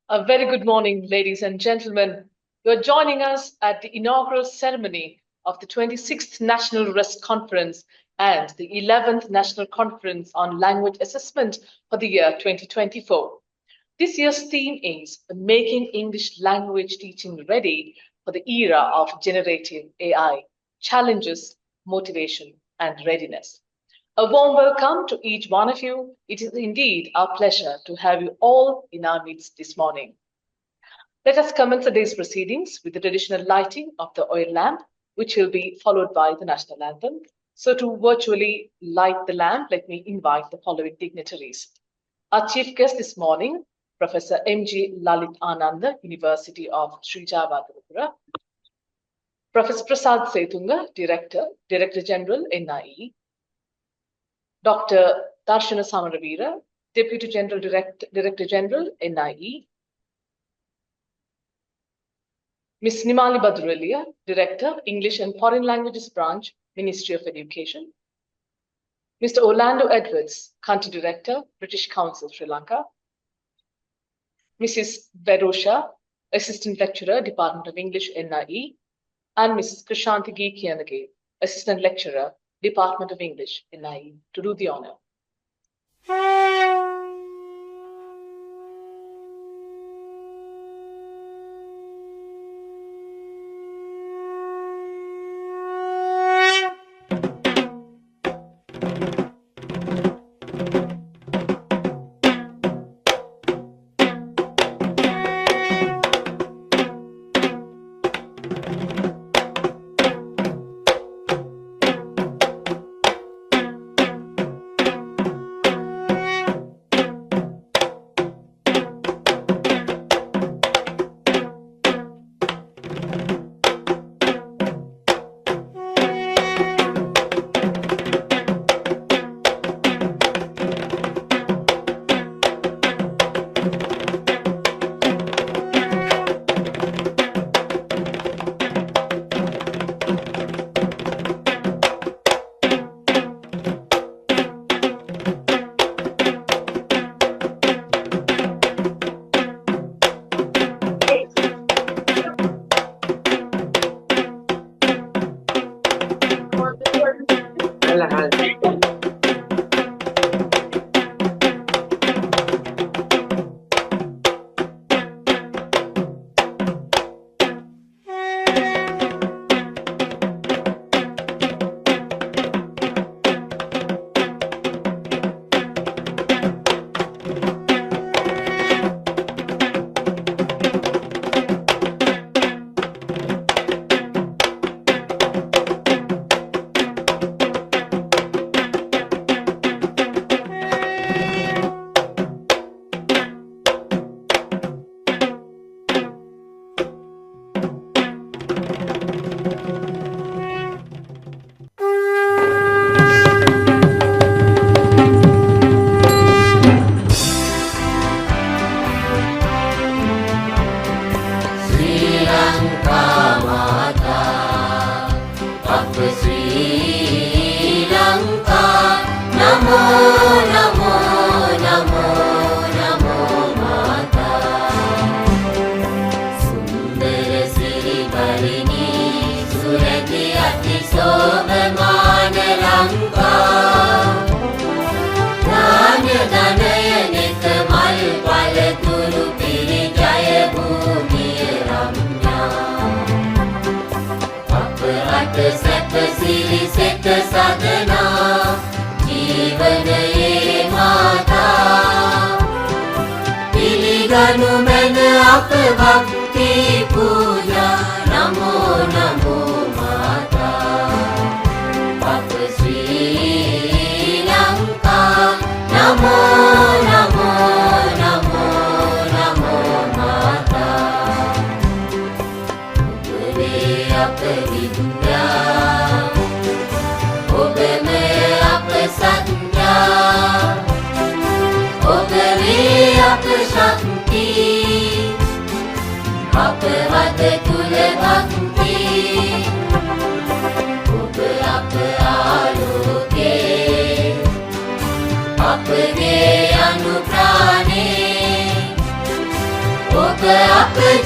A very good morning, ladies and gentlemen. You're joining us at the inaugural ceremony of the 26th National RESC Conference and the 11th National Conference on Language Assessment for the year 2024. This year's theme is Making English Language Teaching Ready for the Era of Generative AI, Challenges, Motivation, and Readiness. A warm welcome to each one of you. It is indeed our pleasure to have you all in our midst this morning. Let us commence the day's proceedings with the traditional lighting of the oil lamp, which will be followed by the national anthem. So to virtually light the lamp, let me invite the following dignitaries. Our chief guest this morning, Professor M.G. Lalit Ananda, University of Sri Javagadhapura. Professor Prasad Setunga, Director General, NIE. Dr. Darshana Samaravira, Deputy Director General, NIE. Ms. Nimali Badrulia, Director, English and Foreign Languages Branch, Ministry of Education. Mr. Orlando Edwards, Country Director, British Council, Sri Lanka. Mrs. Vedosha, Assistant Lecturer, Department of English, NIE. And Mrs. Krishanti Kiyanage, Assistant Lecturer, Department of English, NIE, to do the honor.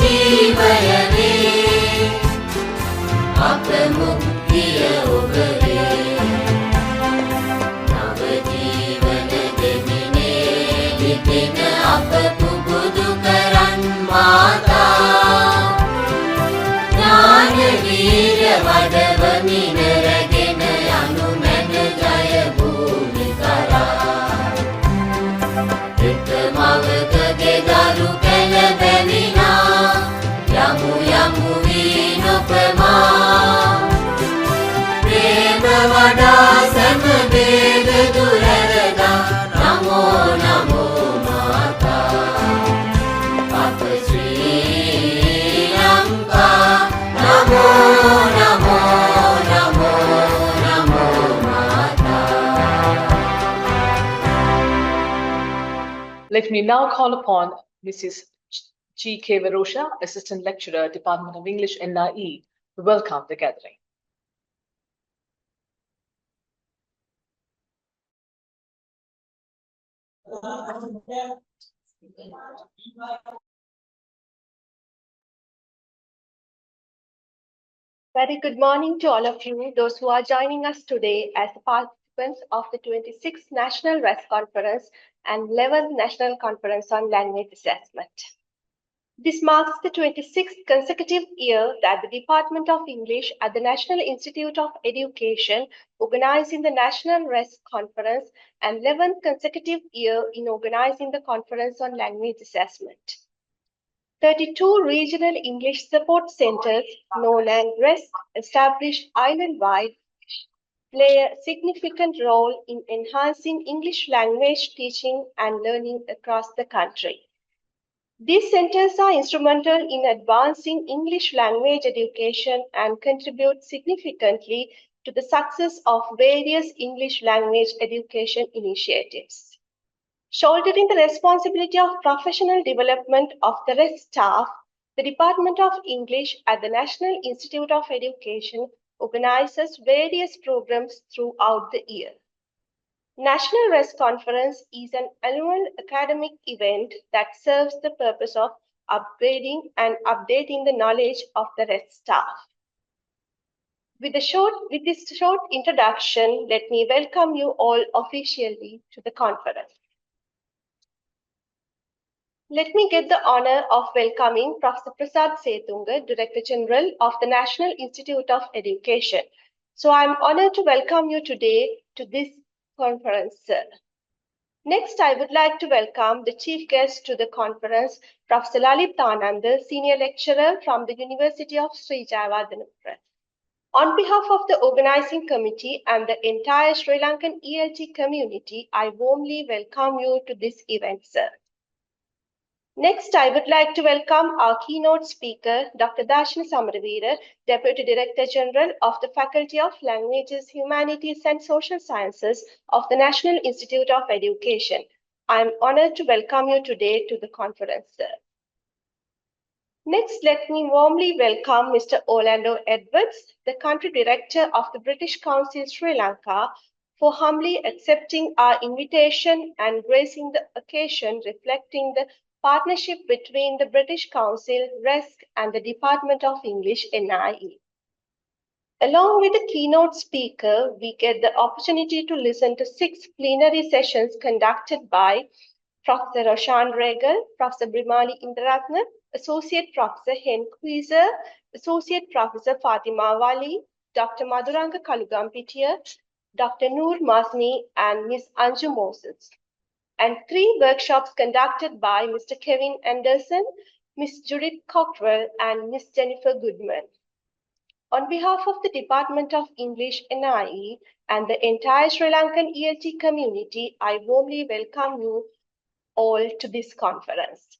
ජීවයනේ අප මුක්තිය ඔබවේ නව ජීවන දෙමිනේ ලිපින අප පුබුදු කරන් මාතා ඥාන වීර්ය වඩවමින රැගෙන යනු මැන ජය භූමි කරා එක මවකගේ දරු කැළඹෙමිනා යමු යමු වී නොපමා ප්‍රේම වඩා සැම වේද දුරරදා නමෝ නමෝ මාතා අප ශ්రీ ලංකා නමෝ නමෝ නමෝ නමෝ මාතා. Let me now call upon Mrs. G.K. Varosha, Assistant Lecturer, Department of English, NIE, to welcome the gathering. Very good morning to all of you, those who are joining us today as the participants of the 26th National RESC Conference and 11th National Conference on Language Assessment. This marks the 26th consecutive year that the Department of English at the National Institute of Education organizing the National RESC Conference and 11th consecutive year in organizing the Conference on Language Assessment. 32 regional English support centers, known as RESC, established island-wide, play a significant role in enhancing English language teaching and learning across the country. These centers are instrumental in advancing English language education and contribute significantly to the success of various English language education initiatives. Shouldering the responsibility of professional development of the RESC staff, the Department of English at the National Institute of Education organizes various programs throughout the year. National RESC Conference is an annual academic event that serves the purpose of upgrading and updating the knowledge of the RESC staff. With this short introduction, let me welcome you all officially to the conference. Let me get the honor of welcoming Professor Prasad Setunga, Director General of the National Institute of Education. So I'm honored to welcome you today to this conference, sir. Next, I would like to welcome the chief guest to the conference, Professor Lalit Ananda, Senior Lecturer from the University of Sri Jayawardena. On behalf of the organizing committee and the entire Sri Lankan ELT community, I warmly welcome you to this event, sir. Next, I would like to welcome our keynote speaker, Dr. Darshana Samaraveera, Deputy Director General of the Faculty of Languages, Humanities and Social Sciences of the National Institute of Education. I am honored to welcome you today to the conference, sir. Next, let me warmly welcome Mr. Orlando Edwards, the Country Director of the British Council Sri Lanka, for humbly accepting our invitation and gracing the occasion, reflecting the partnership between the British Council, RESC, and the Department of English, NIE. Along with the keynote speaker, we get the opportunity to listen to 6 plenary sessions conducted by Professor Roshan Regal, Professor Brimali Indaratna, Associate Professor Hen Kwizer, Associate Professor Fatima Wali, Dr. Madhuranga Kalugampitiya, Dr. Noor Masni, and Ms. Anju Moses. And 3 workshops conducted by Mr. Kevin Anderson, Ms. Judith Cockrell, and Ms. Jennifer Goodman. On behalf of the Department of English, NIE, and the entire Sri Lankan ELT community, I warmly welcome you all to this conference.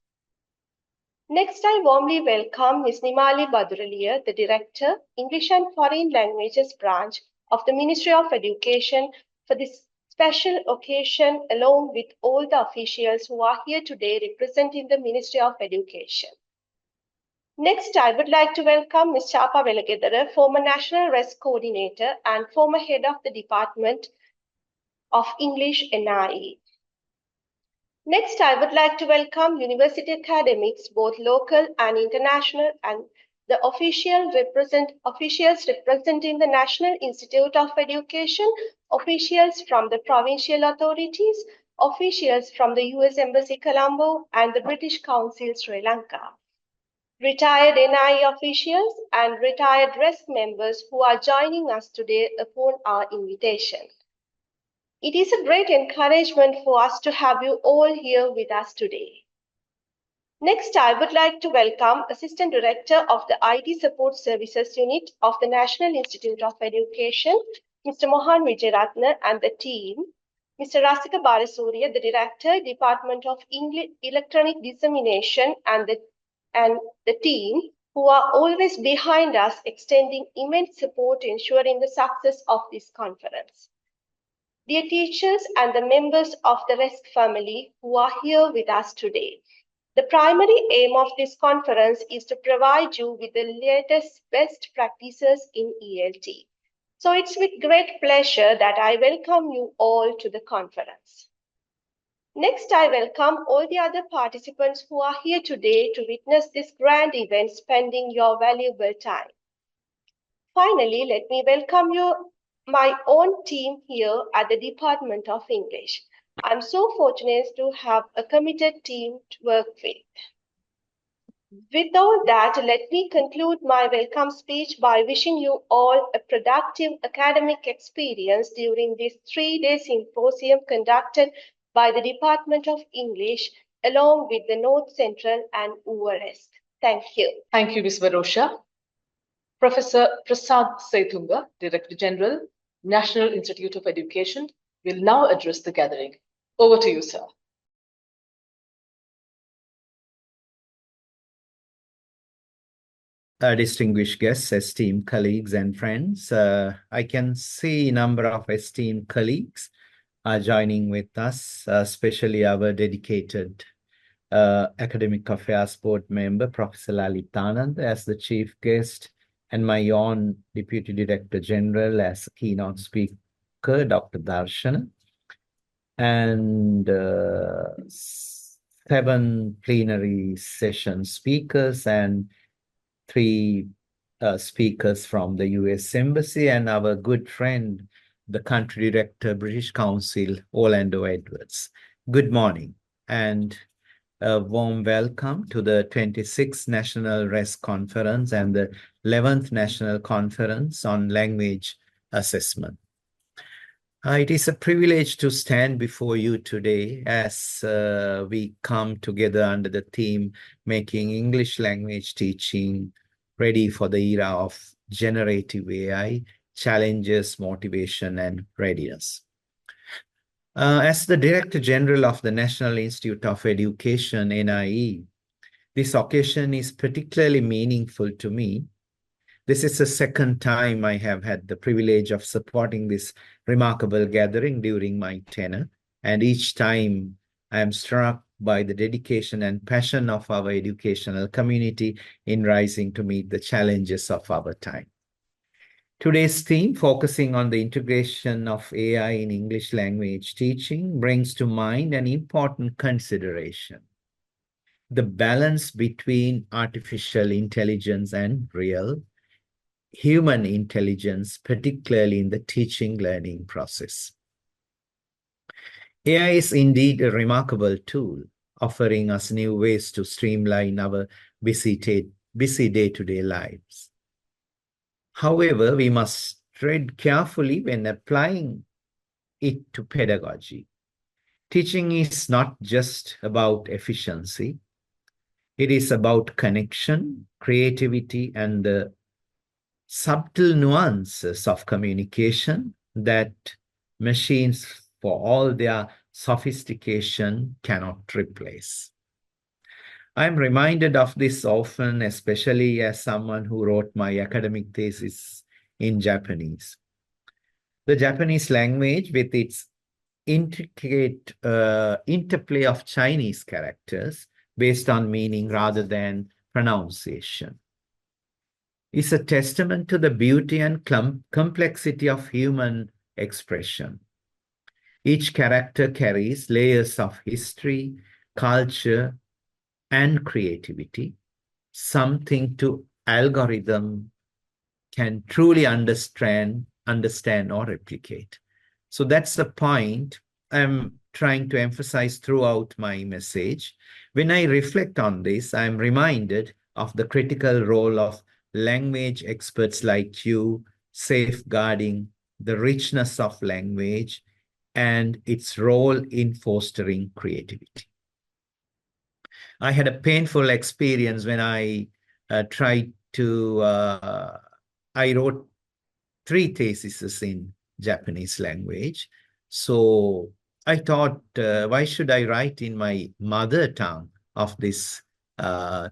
Next, I warmly welcome Ms. Nimali Baduraliya, the Director, English and Foreign Languages Branch of the Ministry of Education, for this special occasion, along with all the officials who are here today representing the Ministry of Education. Next, I would like to welcome Ms. Chapa Velagedara, former National RESC Coordinator and former Head of the Department of English, NIE. Next, I would like to welcome university academics, both local and international, and the officials representing the National Institute of Education, officials from the provincial authorities, officials from the US Embassy Colombo and the British Council Sri Lanka, retired NIE officials and retired RESC members who are joining us today upon our invitation. It is a great encouragement for us to have you all here with us today. Next, I would like to welcome Assistant Director of the IT Support Services Unit of the National Institute of Education, Mr. Mohan Vijayaratne, and the team, Mr. Rasika Balasurya, the Director, Department of Electronic Dissemination, and the team, who are always behind us, extending immense support, ensuring the success of this conference. Dear teachers and the members of the RESC family who are here with us today, the primary aim of this conference is to provide you with the latest best practices in ELT. So it's with great pleasure that I welcome you all to the conference. Next, I welcome all the other participants who are here today to witness this grand event, spending your valuable time. Finally, let me welcome my own team here at the Department of English. I'm so fortunate to have a committed team to work with. With all that, let me conclude my welcome speech by wishing you all a productive academic experience during this 3-day symposium conducted by the Department of English along with the North Central and RESC. Thank you. Thank you, Ms. Varosha. Professor Prasad Setunga, Director General, National Institute of Education, will now address the gathering. Over to you, sir. Distinguished guests, esteemed colleagues and friends, I can see a number of esteemed colleagues are joining with us, especially our dedicated Academic Affairs Board member, Professor Lalit Anand, as the chief guest, and my own Deputy Director General as a keynote speaker, Dr. Darshana, and 7 plenary session speakers and 3 speakers from the US Embassy, and our good friend, the Country Director, British Council, Orlando Edwards. Good morning and a warm welcome to the 26th National RESC Conference and the 11th National Conference on Language Assessment. It is a privilege to stand before you today as we come together under the theme, Making English Language Teaching Ready for the Era of Generative AI, Challenges, Motivation, and Readiness. As the Director General of the National Institute of Education, NIE, this occasion is particularly meaningful to me. This is the second time I have had the privilege of supporting this remarkable gathering during my tenure, and each time I am struck by the dedication and passion of our educational community in rising to meet the challenges of our time. Today's theme, focusing on the integration of AI in English language teaching, brings to mind an important consideration: the balance between artificial intelligence and real human intelligence, particularly in the teaching learning process. AI is indeed a remarkable tool, offering us new ways to streamline our busy day-to-day lives. However, we must tread carefully when applying it to pedagogy. Teaching is not just about efficiency. It is about connection, creativity, and the subtle nuances of communication that machines, for all their sophistication, cannot replace. I'm reminded of this often, especially as someone who wrote my academic thesis in Japanese. The Japanese language, with its intricate interplay of Chinese characters based on meaning rather than pronunciation, is a testament to the beauty and complexity of human expression. Each character carries layers of history, culture, and creativity, something to algorithm can truly understand or replicate. So that's the point I'm trying to emphasize throughout my message. When I reflect on this, I'm reminded of the critical role of language experts like you, safeguarding the richness of language and its role in fostering creativity. I had a painful experience when I tried to, I wrote 3 theses in Japanese language. So I thought, why should I write in my mother tongue of this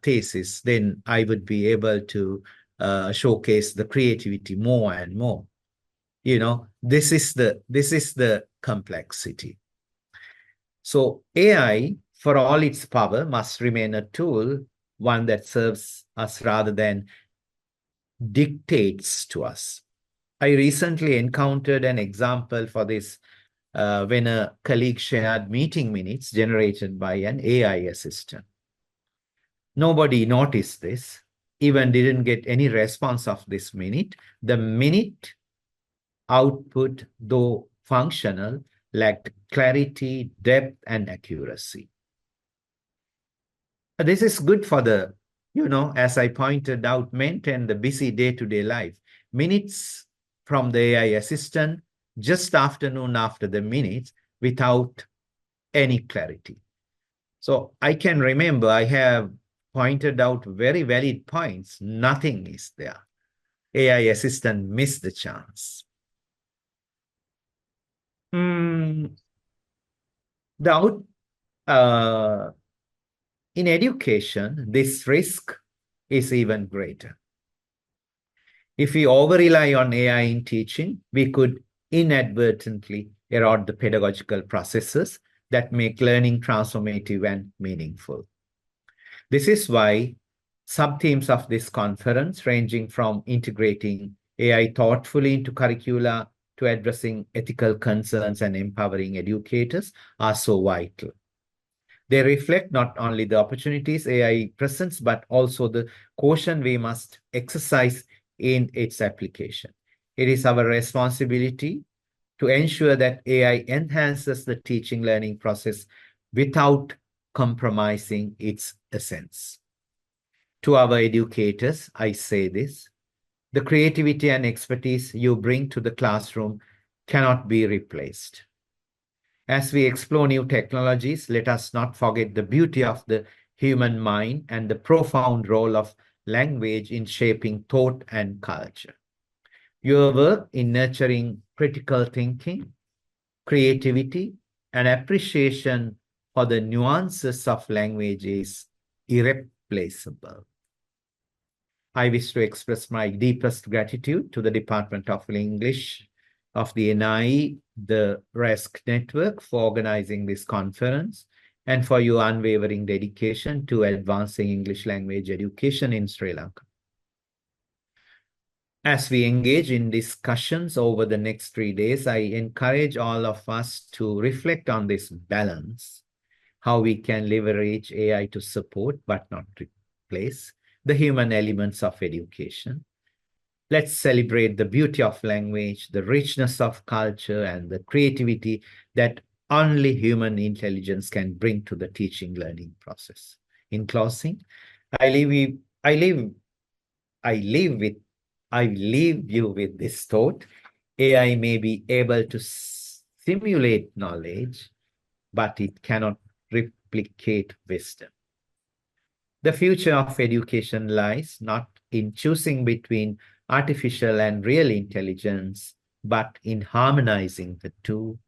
thesis? Then I would be able to showcase the creativity more and more. You know, this is the complexity. So AI, for all its power, must remain a tool, one that serves us rather than dictates to us. I recently encountered an example for this when a colleague shared meeting minutes generated by an AI assistant. Nobody noticed this, even didn't get any response of this minute. The minute output, though functional, lacked clarity, depth, and accuracy. This is good for the, as I pointed out, maintain the busy day-to-day life. Minutes from the AI assistant, just afternoon after the minutes, without any clarity. So I can remember I have pointed out very valid points. Nothing is there. AI assistant missed the chance. In education, this risk is even greater. If we over-rely on AI in teaching, we could inadvertently erode the pedagogical processes that make learning transformative and meaningful. This is why sub-themes of this conference, ranging from integrating AI thoughtfully into curricula to addressing ethical concerns and empowering educators, are so vital. They reflect not only the opportunities AI presents, but also the caution we must exercise in its application. It is our responsibility to ensure that AI enhances the teaching learning process without compromising its essence. To our educators, I say this: the creativity and expertise you bring to the classroom cannot be replaced. As we explore new technologies, let us not forget the beauty of the human mind and the profound role of language in shaping thought and culture. Your work in nurturing critical thinking, creativity, and appreciation for the nuances of language is irreplaceable. I wish to express my deepest gratitude to the Department of English of the NIE, the RESC network, for organizing this conference and for your unwavering dedication to advancing English language education in Sri Lanka. As we engage in discussions over the next 3 days, I encourage all of us to reflect on this balance, how we can leverage AI to support but not replace the human elements of education. Let's celebrate the beauty of language, the richness of culture, and the creativity that only human intelligence can bring to the teaching learning process. In closing, I leave you with this thought: AI may be able to simulate knowledge, but it cannot replicate wisdom. The future of education lies not in choosing between artificial and real intelligence, but in harmonizing the two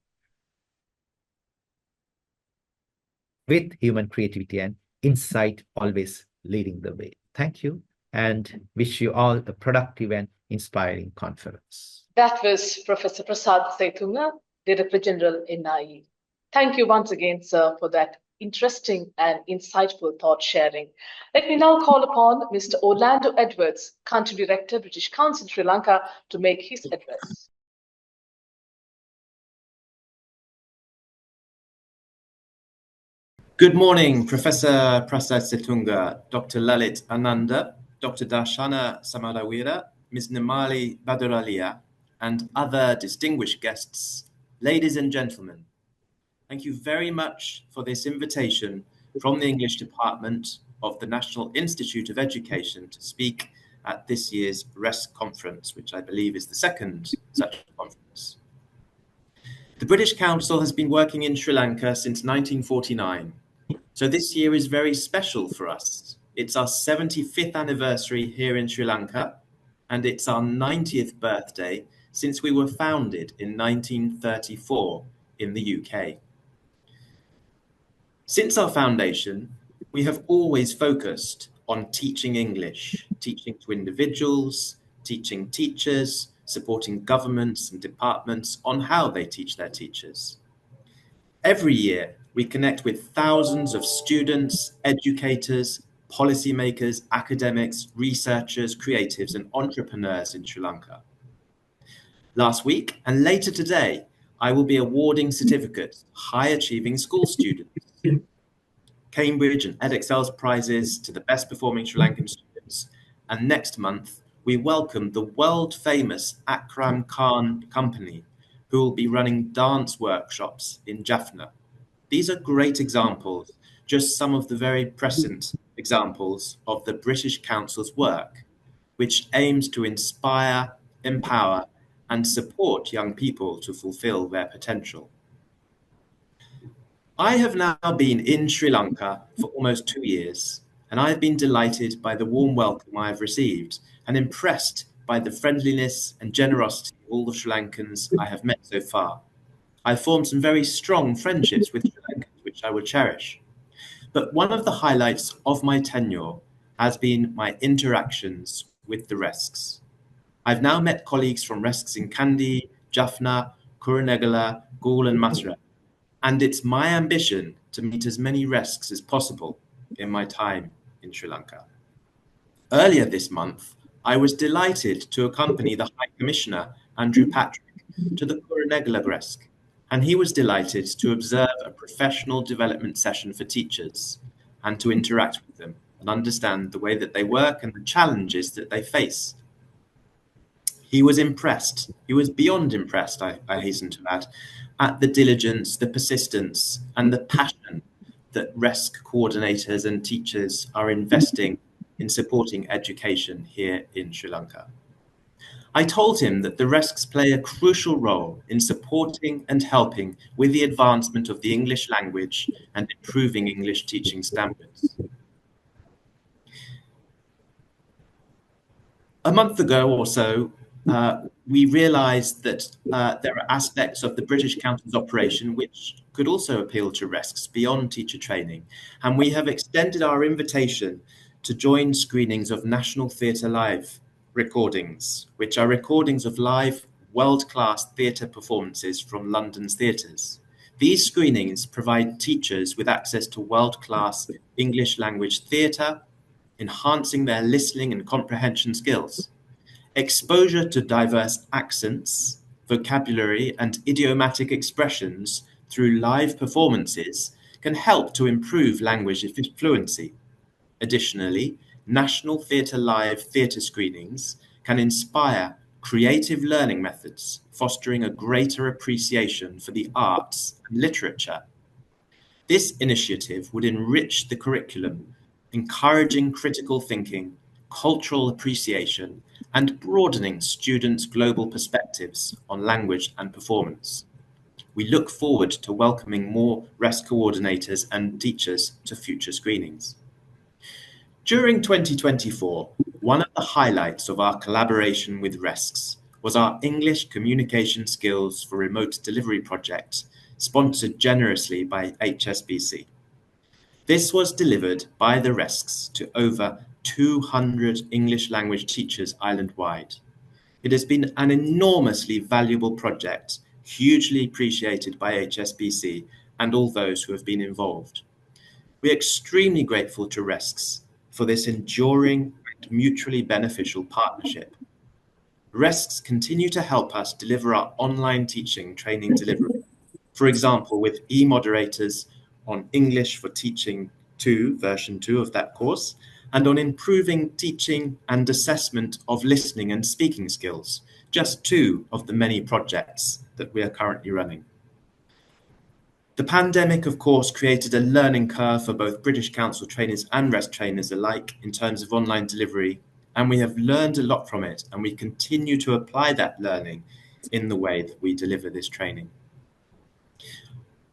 with human creativity and insight always leading the way. Thank you, and wish you all a productive and inspiring conference. That was Professor Prasad Seitunga, Director General, NIE. Thank you once again, sir, for that interesting and insightful thought sharing. Let me now call upon Mr. Orlando Edwards, Country Director, British Council, Sri Lanka, to make his address. Good morning, Professor Prasad Setunga, Dr. Lalit Ananda, Dr. Darshana Samarawira, Ms. Nimali Baduralia, and other distinguished guests. Ladies and gentlemen, thank you very much for this invitation from the English Department of the National Institute of Education to speak at this year's RESC conference, which I believe is the second such conference. The British Council has been working in Sri Lanka since 1949. So this year is very special for us. It's our 75th anniversary here in Sri Lanka, and it's our 90th birthday since we were founded in 1934 in the UK. Since our foundation, we have always focused on teaching English, teaching to individuals, teaching teachers, supporting governments and departments on how they teach their teachers. Every year, we connect with thousands of students, educators, policymakers, academics, researchers, creatives, and entrepreneurs in Sri Lanka. Last week and later today, I will be awarding certificates to high-achieving school students, Cambridge and edXL's prizes to the best performing Sri Lankan students, and next month, we welcome the world-famous Akram Khan Company, who will be running dance workshops in Jaffna. These are great examples, just some of the very present examples of the British Council's work, which aims to inspire, empower, and support young people to fulfill their potential. I have now been in Sri Lanka for almost 2 years, and I have been delighted by the warm welcome I have received and impressed by the friendliness and generosity of all the Sri Lankans I have met so far. I've formed some very strong friendships with Sri Lankans, which I will cherish. But one of the highlights of my tenure has been my interactions with the RESCs. I've now met colleagues from RESCs in Kandy, Jaffna, Kurunegala, Gaul and Mathura, and it's my ambition to meet as many RESCs as possible in my time in Sri Lanka. Earlier this month, I was delighted to accompany the High Commissioner, Andrew Patrick, to the Kurunegala RESC, and he was delighted to observe a professional development session for teachers and to interact with them and understand the way that they work and the challenges that they face. He was impressed, he was beyond impressed, I hasten to add, at the diligence, the persistence, and the passion that RESC coordinators and teachers are investing in supporting education here in Sri Lanka. I told him that the RESCs play a crucial role in supporting and helping with the advancement of the English language and improving English teaching standards. A month ago or so, we realized that there are aspects of the British Council's operation which could also appeal to RESCs beyond teacher training, and we have extended our invitation to join screenings of National Theatre Live recordings, which are recordings of live world-class theatre performances from London's theatres. These screenings provide teachers with access to world-class English language theatre, enhancing their listening and comprehension skills. Exposure to diverse accents, vocabulary, and idiomatic expressions through live performances can help to improve language fluency. Additionally, National Theatre Live theatre screenings can inspire creative learning methods, fostering a greater appreciation for the arts and literature. This initiative would enrich the curriculum, encouraging critical thinking, cultural appreciation, and broadening students' global perspectives on language and performance. We look forward to welcoming more RESC coordinators and teachers to future screenings. During 2024, one of the highlights of our collaboration with RESCs was our English Communication Skills for Remote Delivery project, sponsored generously by HSBC. This was delivered by the RESCs to over 200 English language teachers island-wide. It has been an enormously valuable project, hugely appreciated by HSBC and all those who have been involved. We are extremely grateful to RESCs for this enduring and mutually beneficial partnership. RESCs continue to help us deliver our online teaching training delivery, for example, with e-moderators, on English for Teaching 2, version 2 of that course, and on improving teaching and assessment of listening and speaking skills, just 2 of the many projects that we are currently running. The pandemic, of course, created a learning curve for both British Council trainers and RESC trainers alike in terms of online delivery, and we have learned a lot from it, and we continue to apply that learning in the way that we deliver this training.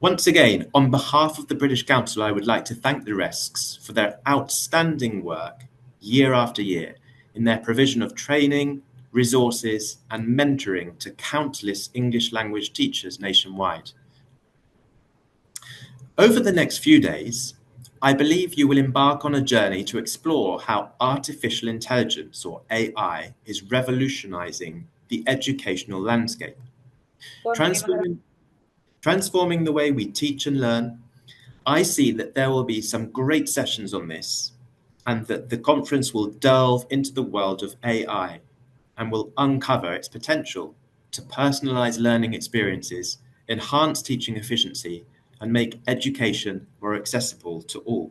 Once again, on behalf of the British Council, I would like to thank the RESCs for their outstanding work year after year in their provision of training, resources, and mentoring to countless English language teachers nationwide. Over the next few days, I believe you will embark on a journey to explore how artificial intelligence, or AI, is revolutionizing the educational landscape, transforming the way we teach and learn. I see that there will be some great sessions on this, and that the conference will delve into the world of AI and will uncover its potential to personalize learning experiences, enhance teaching efficiency, and make education more accessible to all.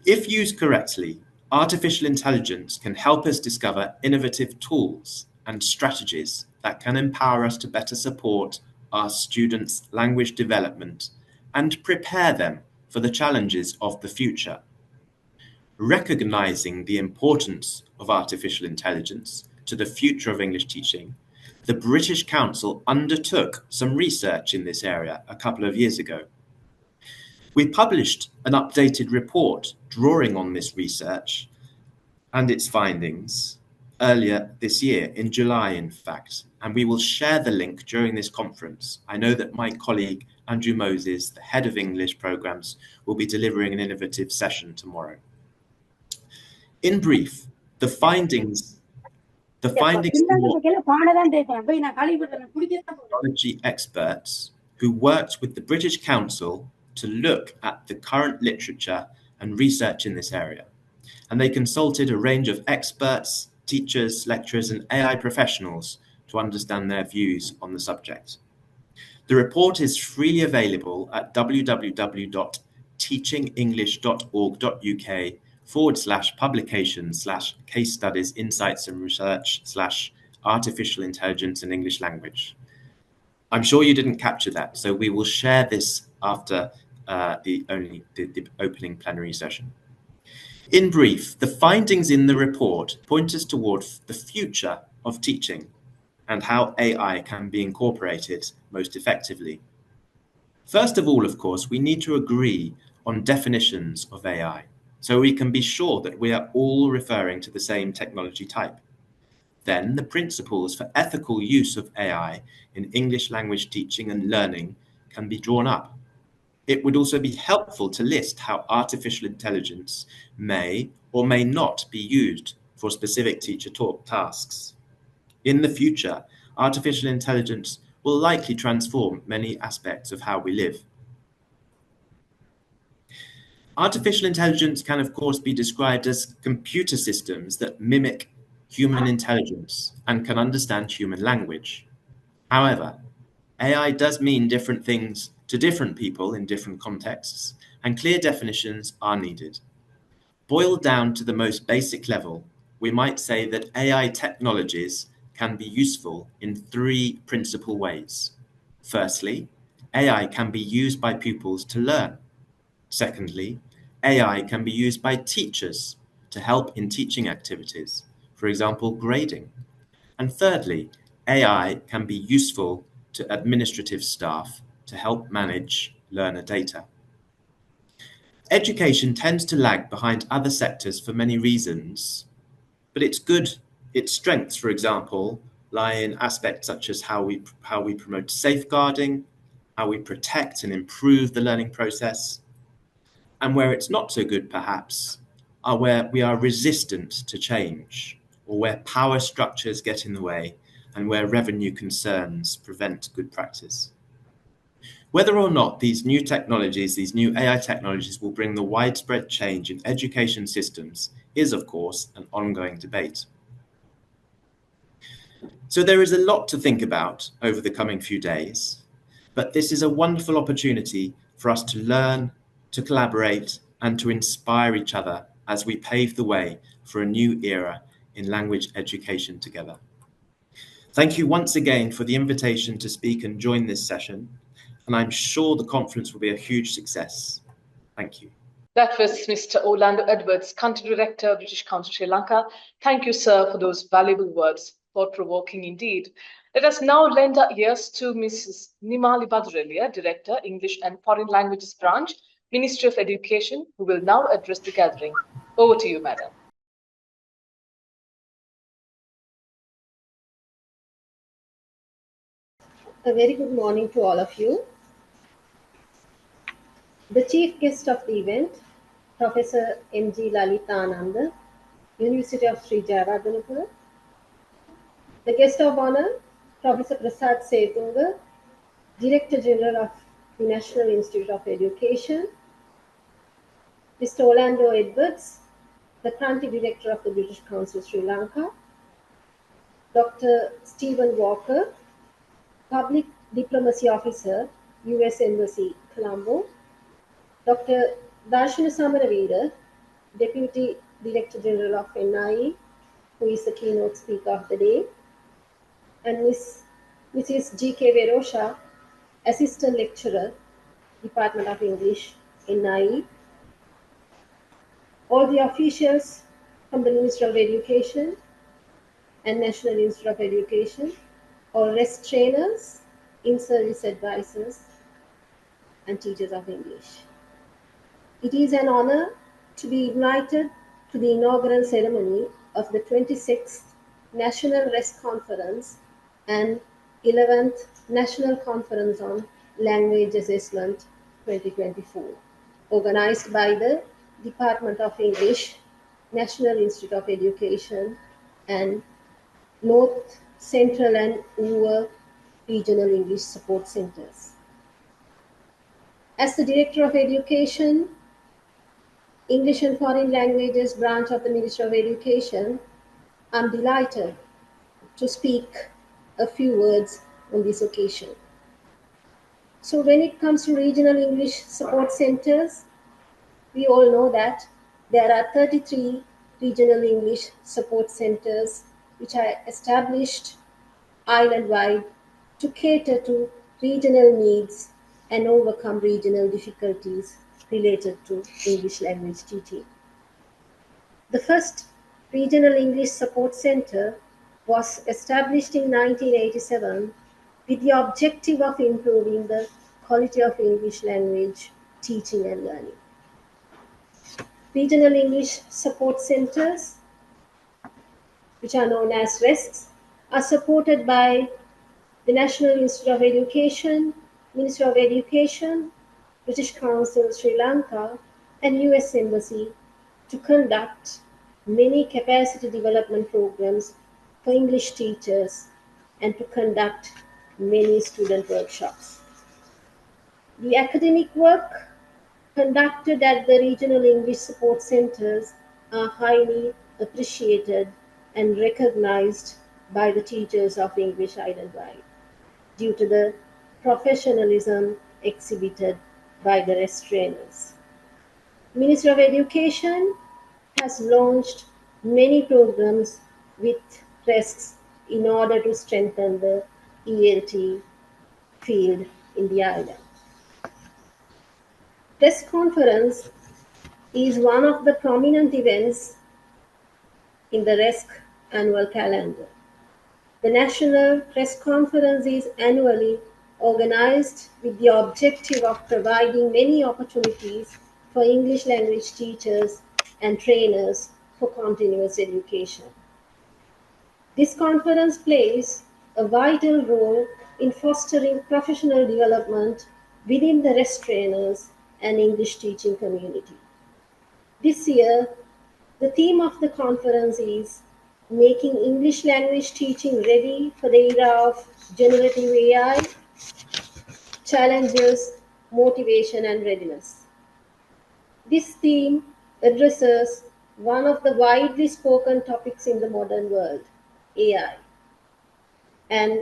If used correctly, artificial intelligence can help us discover innovative tools and strategies that can empower us to better support our students' language development and prepare them for the challenges of the future. Recognizing the importance of artificial intelligence to the future of English teaching, the British Council undertook some research in this area a couple of years ago. We published an updated report drawing on this research and its findings earlier this year, in July in fact, and we will share the link during this conference. I know that my colleague Andrew Moses, the head of English programs, will be delivering an innovative session tomorrow. In brief, the findings of technology experts who worked with the British Council to look at the current literature and research in this area. And they consulted a range of experts, teachers, lecturers, and AI professionals to understand their views on the subject. The report is freely available at www.teachingenglish.org.uk/publications/case studies, insights and research/artificial intelligence and English language. I'm sure you didn't capture that, so we will share this after the opening plenary session. In brief, the findings in the report point us towards the future of teaching and how AI can be incorporated most effectively. First of all, of course, we need to agree on definitions of AI, so we can be sure that we are all referring to the same technology type. Then the principles for ethical use of AI in English language teaching and learning can be drawn up. It would also be helpful to list how artificial intelligence may or may not be used for specific teacher tasks. In the future, artificial intelligence will likely transform many aspects of how we live. Artificial intelligence can, of course, be described as computer systems that mimic human intelligence and can understand human language. However, AI does mean different things to different people in different contexts, and clear definitions are needed. Boiled down to the most basic level, we might say that AI technologies can be useful in 3 principal ways. Firstly, AI can be used by pupils to learn. Secondly, AI can be used by teachers to help in teaching activities, for example, grading. And thirdly, AI can be useful to administrative staff to help manage learner data. Education tends to lag behind other sectors for many reasons, but its strengths, for example, lie in aspects such as how we promote safeguarding, how we protect and improve the learning process, and where it's not so good, perhaps, are where we are resistant to change, or where power structures get in the way, and where revenue concerns prevent good practice. Whether or not these new technologies, these new AI technologies, will bring the widespread change in education systems is, of course, an ongoing debate. So there is a lot to think about over the coming few days, but this is a wonderful opportunity for us to learn, to collaborate, and to inspire each other as we pave the way for a new era in language education together. Thank you once again for the invitation to speak and join this session, and I'm sure the conference will be a huge success. Thank you. That was Mr. Orlando Edwards, Country Director, British Council, Sri Lanka. Thank you, sir, for those valuable words, thought-provoking indeed. Let us now lend our ears to Mrs. Nimali Badrelia, Director, English and Foreign Languages Branch, Ministry of Education, who will now address the gathering. Over to you, madam. A very good morning to all of you. The chief guest of the event, Professor M.G. Lalitananda, University of Sri Jayawardenepura. The guest of honor, Professor Prasad Setunga, Director General of the National Institute of Education. Mr. Orlando Edwards, the Country Director of the British Council, Sri Lanka. Dr. Stephen Walker, Public Diplomacy Officer, U.S. Embassy, Colombo. Dr. Darshana Samaravira, Deputy Director General of NIE, who is the keynote speaker of the day. And Mrs. G.K. Verosha, Assistant Lecturer, Department of English, NIE. All the officials from the Ministry of Education and National Institute of Education, all RESC trainers, in-service advisors, and teachers of English. It is an honor to be invited to the inaugural ceremony of the 26th National RESC Conference and 11th National Conference on Language Assessment 2024, organized by the Department of English, National Institute of Education, and North, Central and Rural Regional English Support Centers. As the Director of Education, English and Foreign Languages branch of the Ministry of Education, I'm delighted to speak a few words on this occasion. So when it comes to regional English support centers, we all know that there are 33 regional English support centers which are established island-wide to cater to regional needs and overcome regional difficulties related to English language teaching. The first regional English support center was established in 1987 with the objective of improving the quality of English language teaching and learning. Regional English support centers, which are known as RESCs, are supported by the National Institute of Education, Ministry of Education, British Council, Sri Lanka, and US Embassy to conduct many capacity development programs for English teachers and to conduct many student workshops. The academic work conducted at the regional English support centers are highly appreciated and recognized by the teachers of English island-wide due to the professionalism exhibited by the RESC trainers. Ministry of Education has launched many programs with RESCs in order to strengthen the ELT field in the island. RESC conference is one of the prominent events in the RESC annual calendar. The National RESC Conference is annually organized with the objective of providing many opportunities for English language teachers and trainers for continuous education. This conference plays a vital role in fostering professional development within the RESC trainers and English teaching community. This year, the theme of the conference is Making English Language Teaching Ready for the Era of Generative AI, Challenges, Motivation and Readiness. This theme addresses one of the widely spoken topics in the modern world, AI, and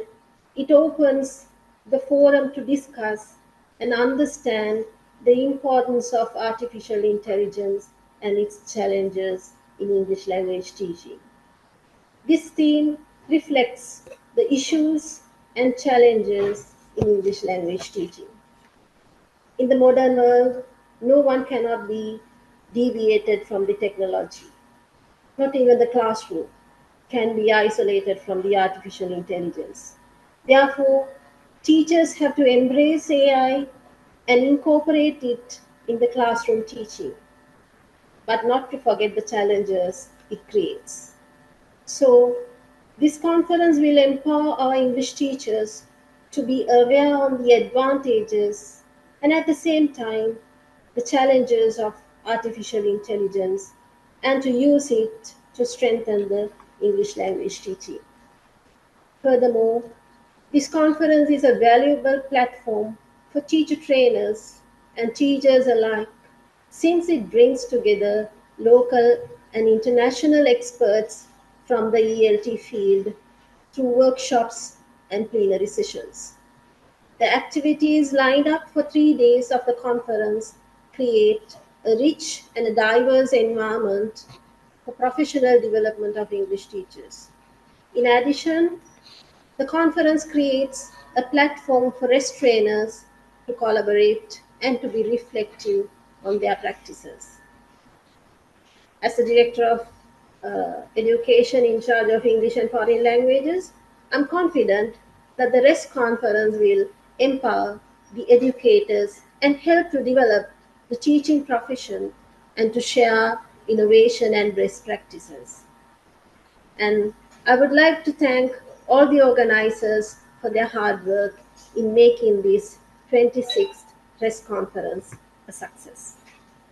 it opens the forum to discuss and understand the importance of artificial intelligence and its challenges in English language teaching. This theme reflects the issues and challenges in English language teaching. In the modern world, no one cannot be deviated from the technology. Not even the classroom can be isolated from the artificial intelligence. Therefore, teachers have to embrace AI and incorporate it in the classroom teaching, but not to forget the challenges it creates. So, this conference will empower our English teachers to be aware on the advantages and at the same time the challenges of artificial intelligence and to use it to strengthen the English language teaching. Furthermore, this conference is a valuable platform for teacher trainers and teachers alike since it brings together local and international experts from the ELT field through workshops and plenary sessions. The activities lined up for 3 days of the conference create a rich and a diverse environment for professional development of English teachers. In addition, the conference creates a platform for RESC trainers to collaborate and to be reflective on their practices. As the Director of Education in charge of English and foreign languages, I'm confident that the RESC conference will empower the educators and help to develop the teaching profession and to share innovation and best practices. And I would like to thank all the organizers for their hard work in making this 26th RESC conference a success.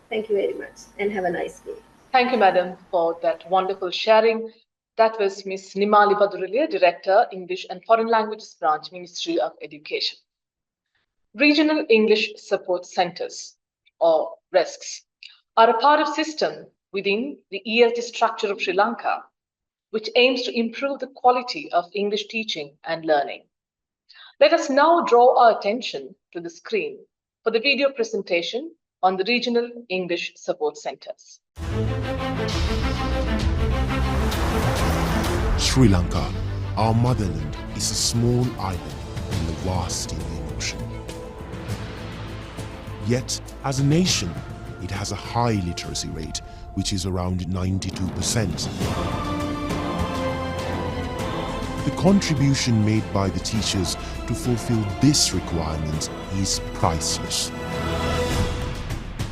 Thank you very much and have a nice day. Thank you, Madam, for that wonderful sharing. That was Ms. Nimali Baduraliya, Director, English and Foreign Languages Branch, Ministry of Education. Regional English Support Centers, or RESCs, are a part of system within the ELT structure of Sri Lanka, which aims to improve the quality of English teaching and learning. Let us now draw our attention to the screen for the video presentation on the Regional English Support Centers. Sri Lanka, our motherland, is a small island in the vast Indian Ocean. Yet, as a nation, it has a high literacy rate, which is around 92%. The contribution made by the teachers to fulfill this requirement is priceless.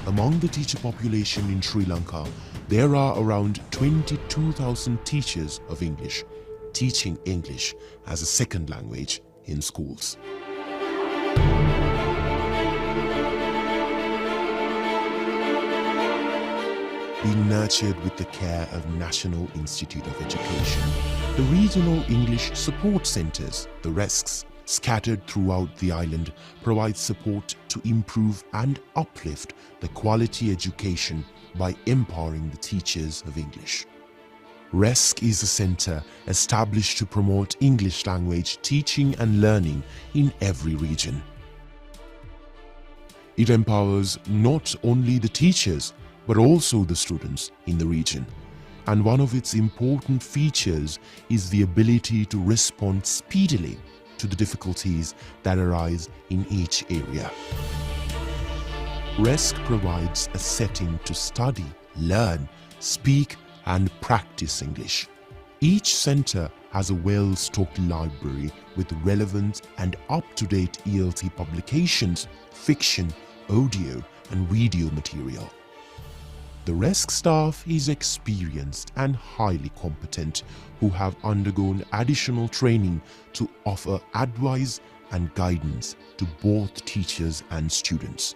Among the teacher population in Sri Lanka, there are around 22,000 teachers of English teaching English as a second language in schools. Being nurtured with the care of National Institute of Education, the Regional English Support Centers, the RESCs, scattered throughout the island, provide support to improve and uplift the quality education by empowering the teachers of English. RESC is a center established to promote English language teaching and learning in every region. It empowers not only the teachers but also the students in the region. And one of its important features is the ability to respond speedily to the difficulties that arise in each area. RESC provides a setting to study, learn, speak, and practice English. Each center has a well-stocked library with relevant and up-to-date ELT publications, fiction, audio, and video material. The RESC staff is experienced and highly competent, who have undergone additional training to offer advice and guidance to both teachers and students.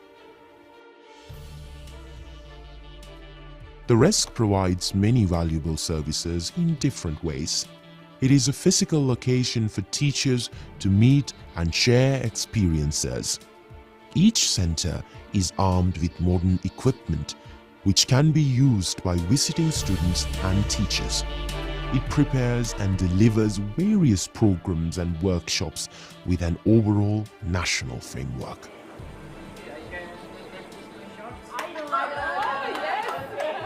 The RESC provides many valuable services in different ways. It is a physical location for teachers to meet and share experiences. Each center is armed with modern equipment which can be used by visiting students and teachers. It prepares and delivers various programs and workshops with an overall national framework.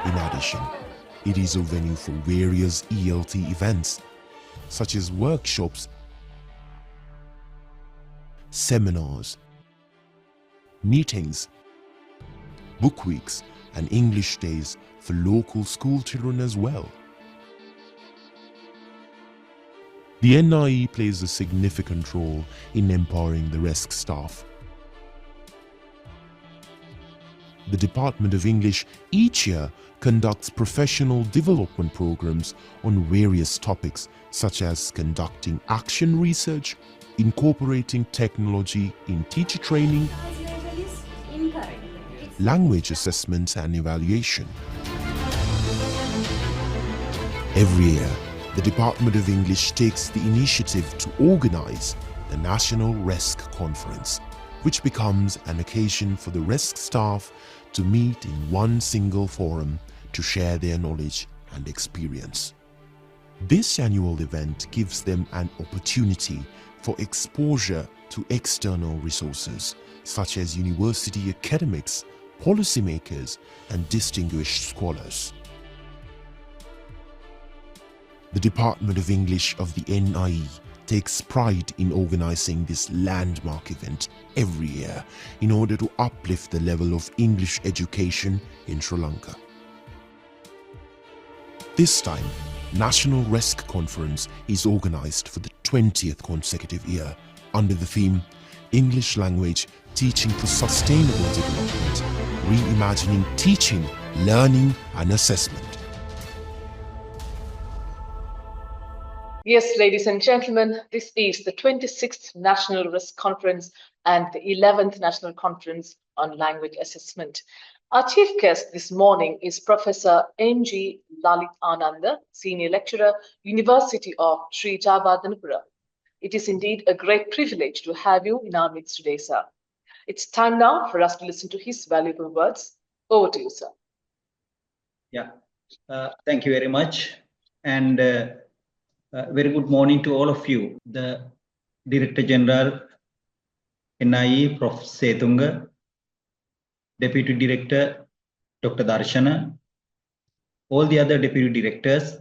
In addition, it is a venue for various ELT events such as workshops, seminars, meetings, book weeks, and English days for local school children as well. The NIE plays a significant role in empowering the RESC staff. The Department of English each year conducts professional development programs on various topics such as conducting action research, incorporating technology in teacher training, language assessments and evaluation. Every year, the Department of English takes the initiative to organize the National RESC Conference, which becomes an occasion for the RESC staff to meet in one single forum to share their knowledge and experience. This annual event gives them an opportunity for exposure to external resources such as university academics, policymakers, and distinguished scholars. The Department of English of the NIE takes pride in organizing this landmark event every year in order to uplift the level of English education in Sri Lanka. This time, National RESC Conference is organized for the 20th consecutive year under the theme English Language Teaching for Sustainable Development, Reimagining Teaching, Learning and Assessment. Yes, ladies and gentlemen, this is the 26th National RESC Conference and the 11th National Conference on Language Assessment. Our chief guest this morning is Professor N.G. Lalit Ananda, Senior Lecturer, University of Sri Javadanapura. It is indeed a great privilege to have you in our midst today, sir. It's time now for us to listen to his valuable words. Over to you, sir. Yeah, thank you very much. And very good morning to all of you. The Director General, NIE, Prof. Setunga, Deputy Director, Dr. Darshana, all the other Deputy Directors,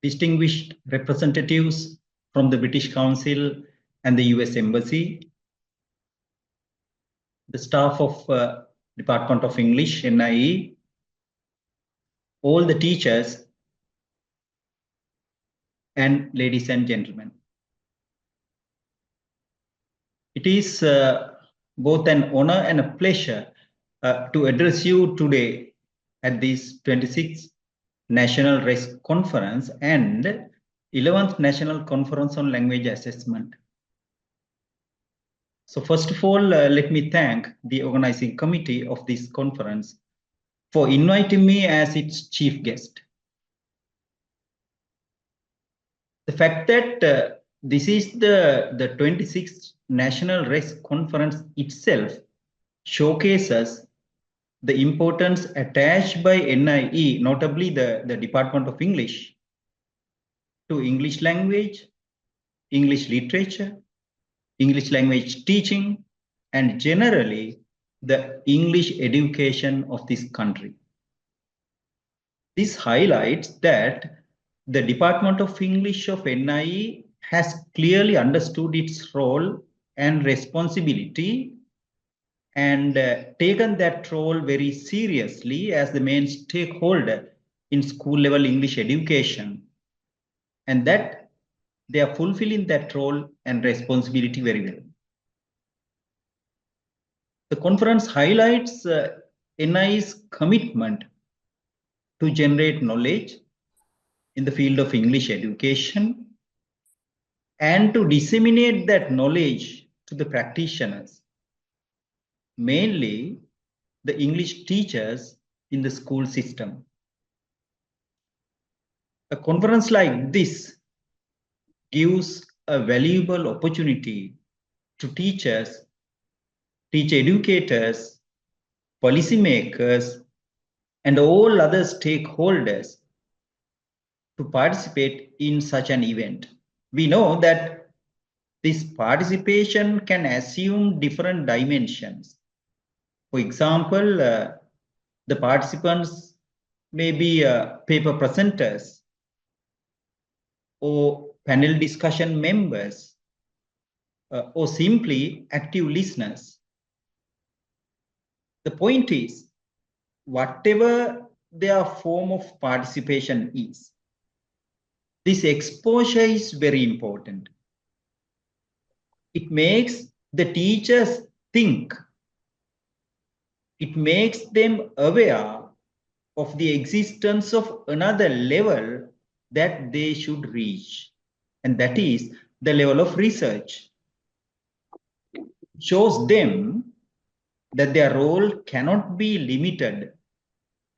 distinguished representatives from the British Council and the US Embassy, the staff of Department of English, NIE, all the teachers, and ladies and gentlemen. It is both an honor and a pleasure to address you today at this 26th National RESC Conference and 11th National Conference on Language Assessment. So first of all, let me thank the organizing committee of this conference for inviting me as its chief guest. The fact that this is the 26th National RESC Conference itself showcases the importance attached by NIE, notably the Department of English, to English language, English literature, English language teaching, and generally the English education of this country. This highlights that the Department of English of NIE has clearly understood its role and responsibility and taken that role very seriously as the main stakeholder in school level English education, and that they are fulfilling that role and responsibility very well. The conference highlights NIE's commitment to generate knowledge in the field of English education and to disseminate that knowledge to the practitioners, mainly the English teachers in the school system. A conference like this gives a valuable opportunity to teachers, teacher educators, policymakers, and all other stakeholders to participate in such an event. We know that this participation can assume different dimensions. For example, The participants may be paper presenters or panel discussion members or simply active listeners. The point is, whatever their form of participation is, this exposure is very important. It makes the teachers think. It makes them aware of the existence of another level that they should reach, and that is the level of research. It shows them that their role cannot be limited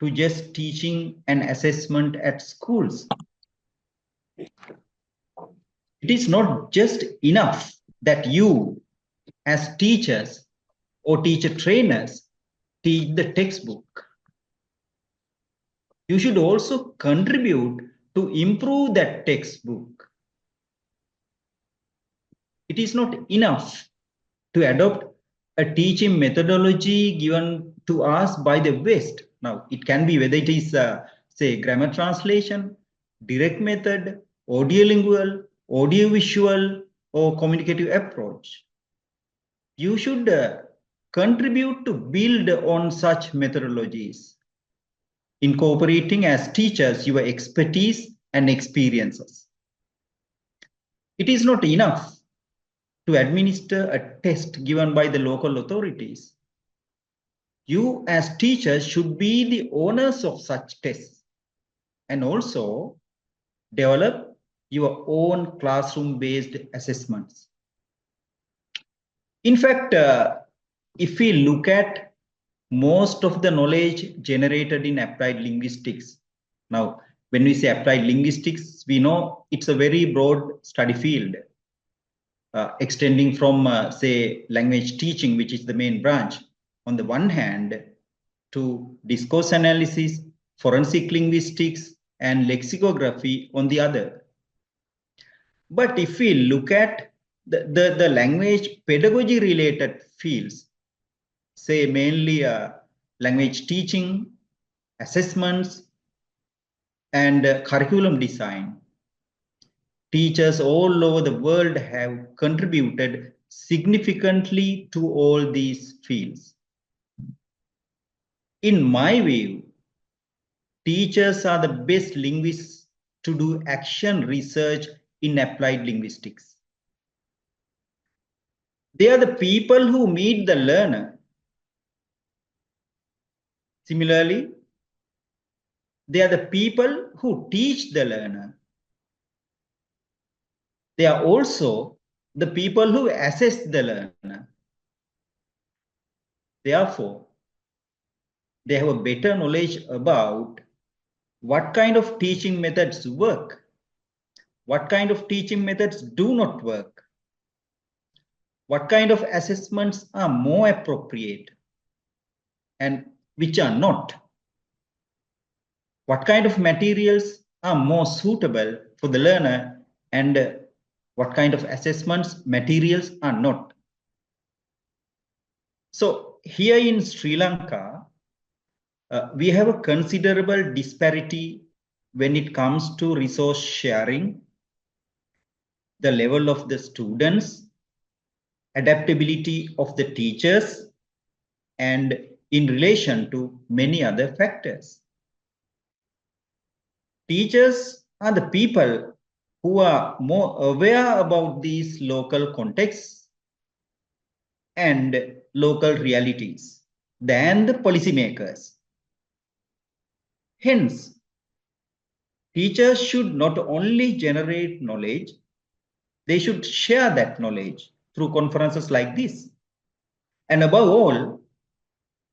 to just teaching and assessment at schools. It is not just enough that you, as teachers or teacher trainers, teach the textbook. You should also contribute to improve that textbook. It is not enough to adopt a teaching methodology given to us by the West. Now, it can be whether it is, say, grammar translation, direct method, audiolingual, audiovisual, or communicative approach. You should contribute to build on such methodologies, incorporating as teachers your expertise and experiences. It is not enough to administer a test given by the local authorities. You as teachers should be the owners of such tests and also develop your own classroom-based assessments. In fact, if we look at most of the knowledge generated in applied linguistics, now when we say applied linguistics, we know it's a very broad study field, extending from, say, language teaching, which is the main branch, on the one hand, to discourse analysis, forensic linguistics, and lexicography on the other. But if we look at the language pedagogy related fields, say mainly language teaching, assessments, and curriculum design, teachers all over the world have contributed significantly to all these fields. In my view, teachers are the best linguists to do action research in applied linguistics. They are the people who meet the learner. Similarly, they are the people who teach the learner. They are also the people who assess the learner. Therefore, they have a better knowledge about what kind of teaching methods work, what kind of teaching methods do not work, what kind of assessments are more appropriate and which are not, what kind of materials are more suitable for the learner and what kind of assessments materials are not. So here in Sri Lanka, we have a considerable disparity when it comes to resource sharing, the level of the students, adaptability of the teachers, and in relation to many other factors. Teachers are the people who are more aware about these local contexts and local realities than the policymakers. Hence, teachers should not only generate knowledge, they should share that knowledge through conferences like this. And above all,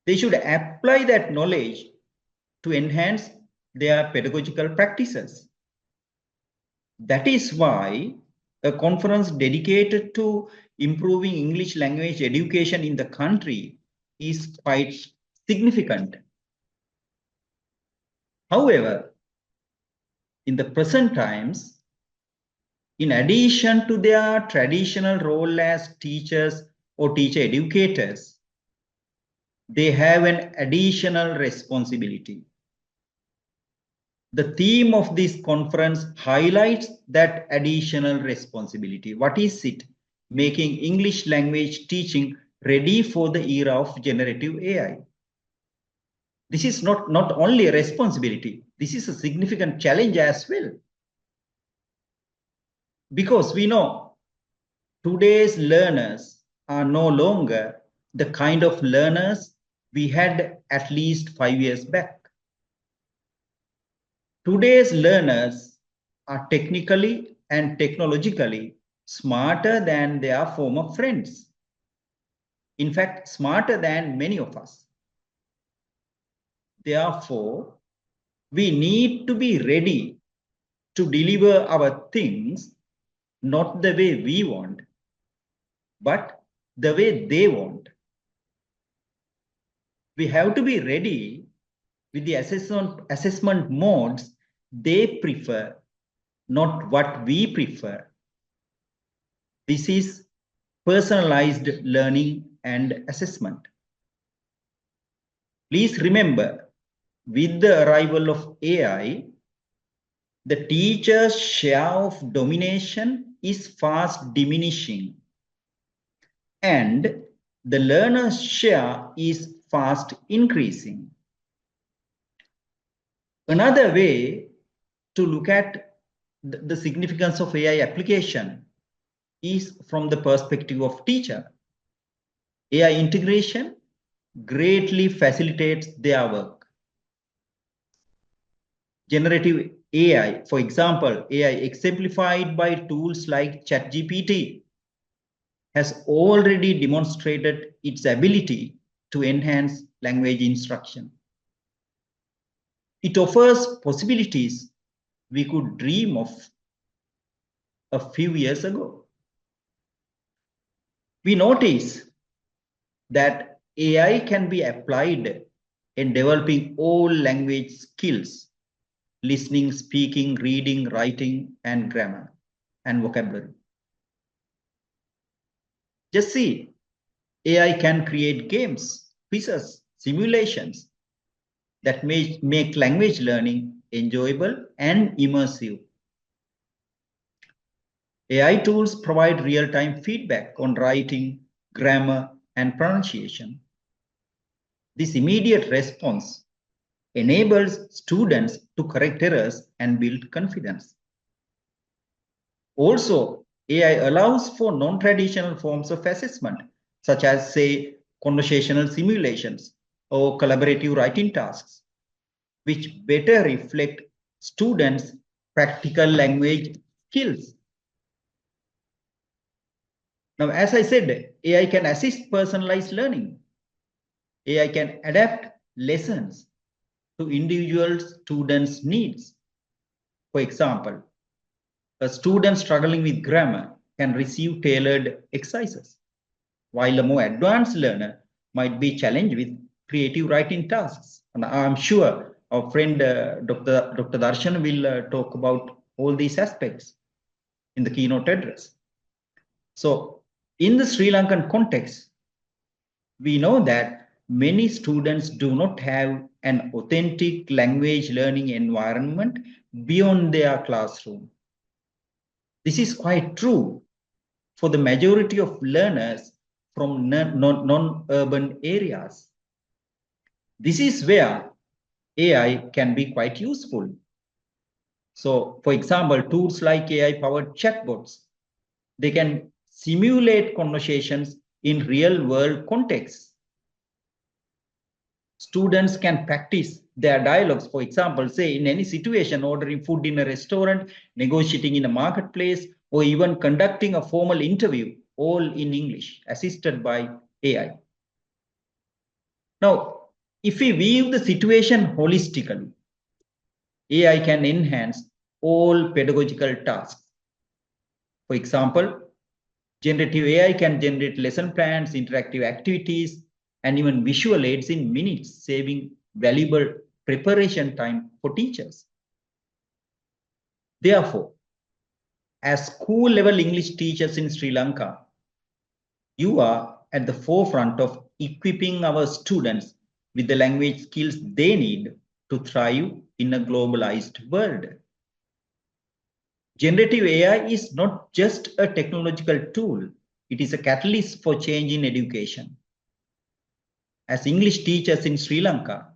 they should apply that knowledge to enhance their pedagogical practices. That is why a conference dedicated to improving English language education in the country is quite significant. However, in the present times, in addition to their traditional role as teachers or teacher educators, they have an additional responsibility. The theme of this conference highlights that additional responsibility. What is it? Making English language teaching ready for the era of generative AI. This is not only a responsibility, this is a significant challenge as well. Because we know today's learners are no longer the kind of learners we had at least 5 years back. Today's learners are technically and technologically smarter than their former friends. In fact, smarter than many of us. Therefore, we need to be ready to deliver our things not the way we want, but the way they want. We have to be ready with the assessment modes they prefer, not what we prefer. This is personalized learning and assessment. Please remember, with the arrival of AI, the teacher's share of domination is fast diminishing, and the learner's share is fast increasing. Another way to look at the significance of AI application is from the perspective of teacher. AI integration greatly facilitates their work. Generative AI, for example, AI exemplified by tools like ChatGPT, has already demonstrated its ability to enhance language instruction. It offers possibilities we could dream of a few years ago. We notice that AI can be applied in developing all language skills: listening, speaking, reading, writing, and grammar and vocabulary. Just see, AI can create games, quizzes, simulations that may make language learning enjoyable and immersive. AI tools provide real-time feedback on writing, grammar, and pronunciation. This immediate response enables students to correct errors and build confidence. Also, AI allows for non-traditional forms of assessment, such as, say, conversational simulations or collaborative writing tasks, which better reflect students' practical language skills. Now, as I said, AI can assist personalized learning. AI can adapt lessons to individual students' needs. For example, a student struggling with grammar can receive tailored exercises, while a more advanced learner might be challenged with creative writing tasks. And I'm sure our friend Dr. Darshan will talk about all these aspects in the keynote address. So, in the Sri Lankan context, we know that many students do not have an authentic language learning environment beyond their classroom. This is quite true for the majority of learners from non-urban areas. This is where AI can be quite useful. So, for example, tools like AI-powered chatbots, they can simulate conversations in real-world contexts. Students can practice their dialogues, for example, say in any situation, ordering food in a restaurant, negotiating in a marketplace, or even conducting a formal interview, all in English, assisted by AI. Now, if we view the situation holistically, AI can enhance all pedagogical tasks. For example, generative AI can generate lesson plans, interactive activities, and even visual aids in minutes, saving valuable preparation time for teachers. Therefore, as school-level English teachers in Sri Lanka, you are at the forefront of equipping our students with the language skills they need to thrive in a globalized world. Generative AI is not just a technological tool, it is a catalyst for change in education. As English teachers in Sri Lanka,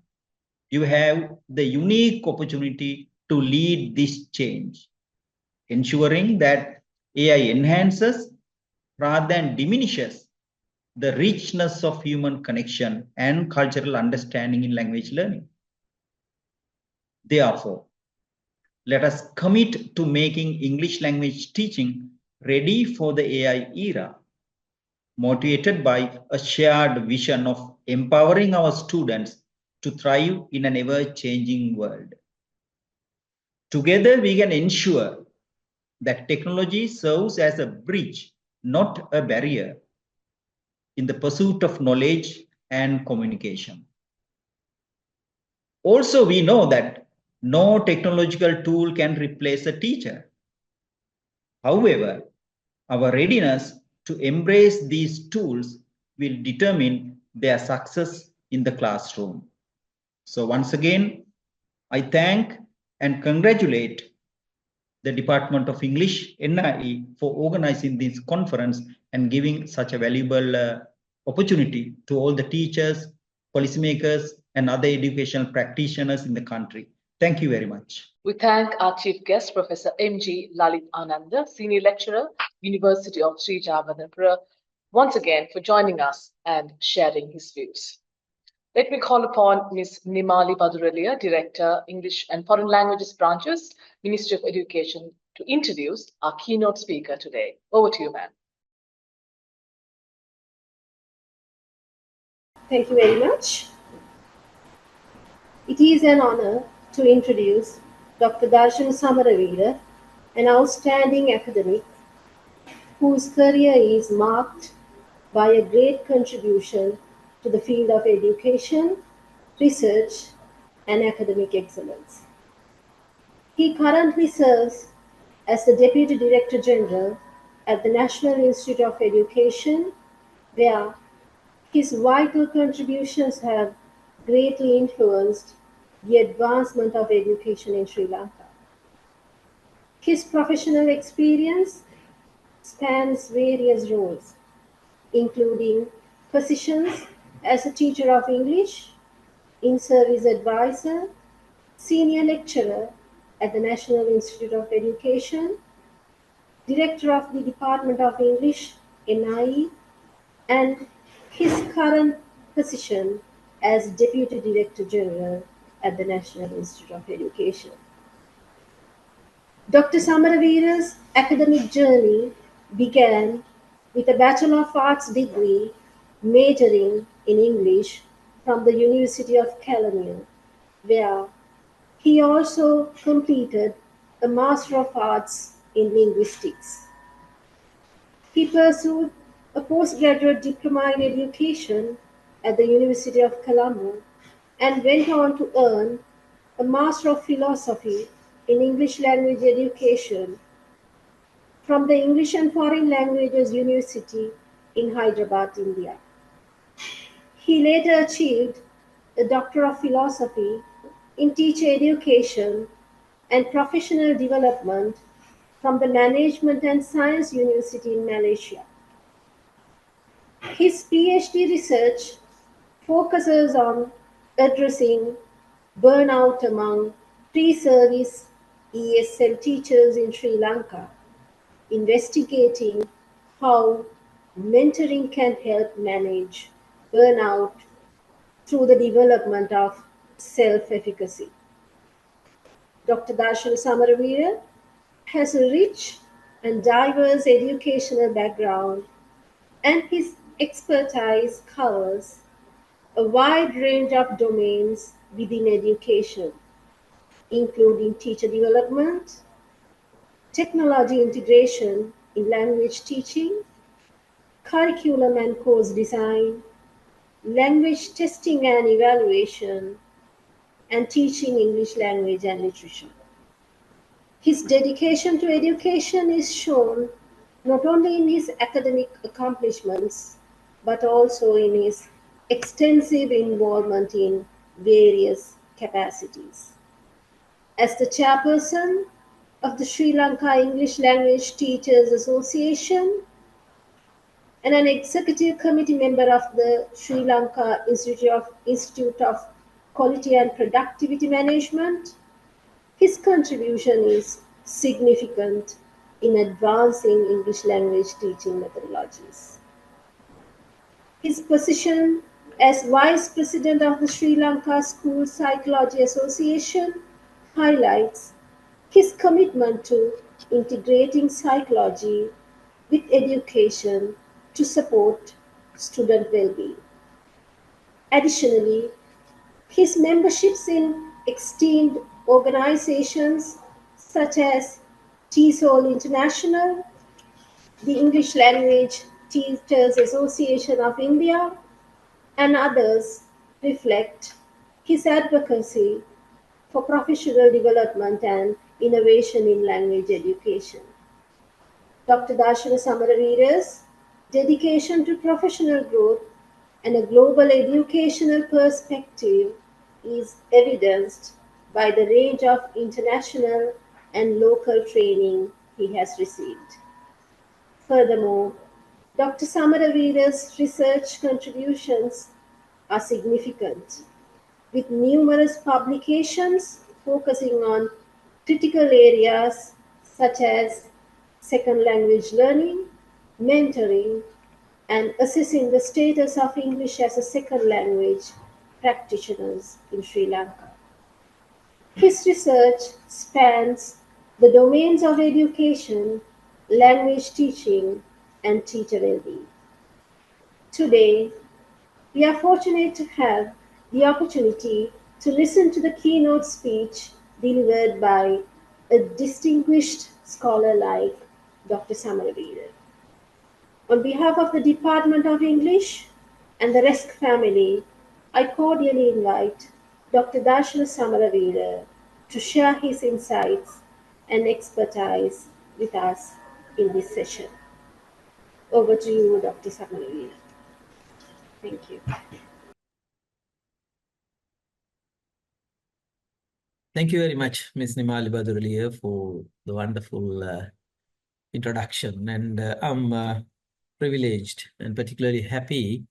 you have the unique opportunity to lead this change, ensuring that AI enhances rather than diminishes the richness of human connection and cultural understanding in language learning. Therefore, let us commit to making English language teaching ready for the AI era, motivated by a shared vision of empowering our students to thrive in an ever-changing world. Together, we can ensure that technology serves as a bridge, not a barrier, in the pursuit of knowledge and communication. Also, we know that no technological tool can replace a teacher. However, our readiness to embrace these tools will determine their success in the classroom. So once again, I thank and congratulate the Department of English, NIE, for organizing this conference and giving such a valuable opportunity to all the teachers, policymakers, and other educational practitioners in the country. Thank you very much. We thank our chief guest, Professor M.G. Lalit Ananda, Senior Lecturer, University of Sri Javanapura, once again for joining us and sharing his views. Let me call upon Ms. Nimali Baduralia, Director, English and Foreign Languages Branches, Ministry of Education, to introduce our keynote speaker today. Over to you, ma'am. Thank you very much. It is an honor to introduce Dr. Darshan Samaravira, an outstanding academic whose career is marked by a great contribution to the field of education, research, and academic excellence. He currently serves as the Deputy Director General at the National Institute of Education, where his vital contributions have greatly influenced the advancement of education in Sri Lanka. His professional experience spans various roles, including positions as a teacher of English, in-service advisor, senior lecturer at the National Institute of Education, director of the Department of English, NIE, and his current position as Deputy Director General at the National Institute of Education. Dr. Samaravira's academic journey began with a Bachelor of Arts degree majoring in English from the University of California, where he also completed a Master of Arts in Linguistics. He pursued a postgraduate diploma in education at the University of Colombo and went on to earn a Master of Philosophy in English Language Education from the English and Foreign Languages University in Hyderabad, India. He later achieved a Doctor of Philosophy in Teacher Education and Professional Development from the Management and Science University in Malaysia. His PhD research focuses on addressing burnout among pre-service ESL teachers in Sri Lanka, investigating how mentoring can help manage burnout through the development of self-efficacy. Dr. Darshan Samaravira has a rich and diverse educational background, and his expertise covers a wide range of domains within education, including teacher development, technology integration in language teaching, curriculum and course design, language testing and evaluation, and teaching English language and literature. His dedication to education is shown not only in his academic accomplishments, but also in his extensive involvement in various capacities. As the chairperson of the Sri Lanka English Language Teachers Association and an executive committee member of the Sri Lanka Institute of Quality and Productivity Management, his contribution is significant in advancing English language teaching methodologies. His position as Vice President of the Sri Lanka School Psychology Association highlights his commitment to integrating psychology with education to support student well-being. Additionally, his memberships in esteemed organizations such as TESOL International, the English Language Teachers Association of India, and others reflect his advocacy for professional development and innovation in language education. Dr. Darshana Samaraveera's dedication to professional growth and a global educational perspective is evidenced by the range of international and local training he has received. Furthermore, Dr. Samaraveera's research contributions are significant, with numerous publications focusing on critical areas such as second language learning, mentoring, and assessing the status of English as a second language practitioners in Sri Lanka. His research spans the domains of education, language teaching, and teacher well-being. Today, we are fortunate to have the opportunity to listen to the keynote speech delivered by a distinguished scholar like Dr. Samaraveera. On behalf of the Department of English and the RESC family, I cordially invite Dr. Darshana Samaraveera to share his insights and expertise with us in this session. Over to you, Dr. Samaraveera. Thank you. Thank you very much, Ms. Nimali Baduraliya, for the wonderful introduction. And I'm privileged and particularly happy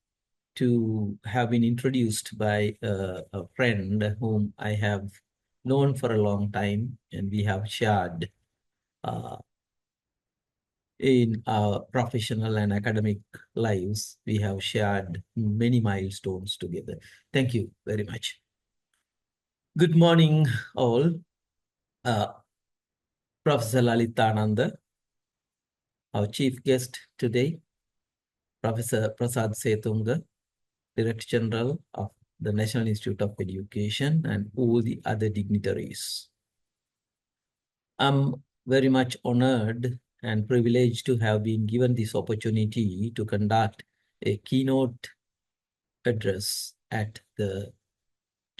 to have been introduced by a friend whom I have known for a long time, and we have shared in our professional and academic lives. We have shared many milestones together. Thank you very much. Good morning, all. Professor Lalitananda, our chief guest today, Professor Prasad Setunga, Director General of the National Institute of Education, and all the other dignitaries. I'm very much honored and privileged to have been given this opportunity to conduct a keynote address at the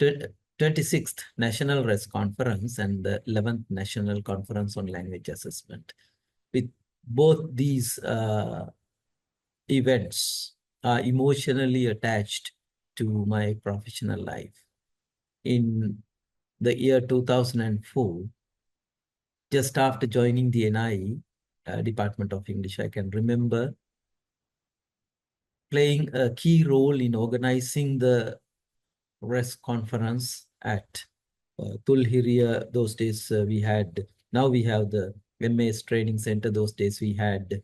26th National RESC Conference and the 11th National Conference on Language Assessment. With both these events are emotionally attached to my professional life. In the year 2004, just after joining the NIE, Department of English, I can remember playing a key role in organizing the RESC conference at Tulhiriya. Those days we had, now we have the MAS Training Center. Those days we had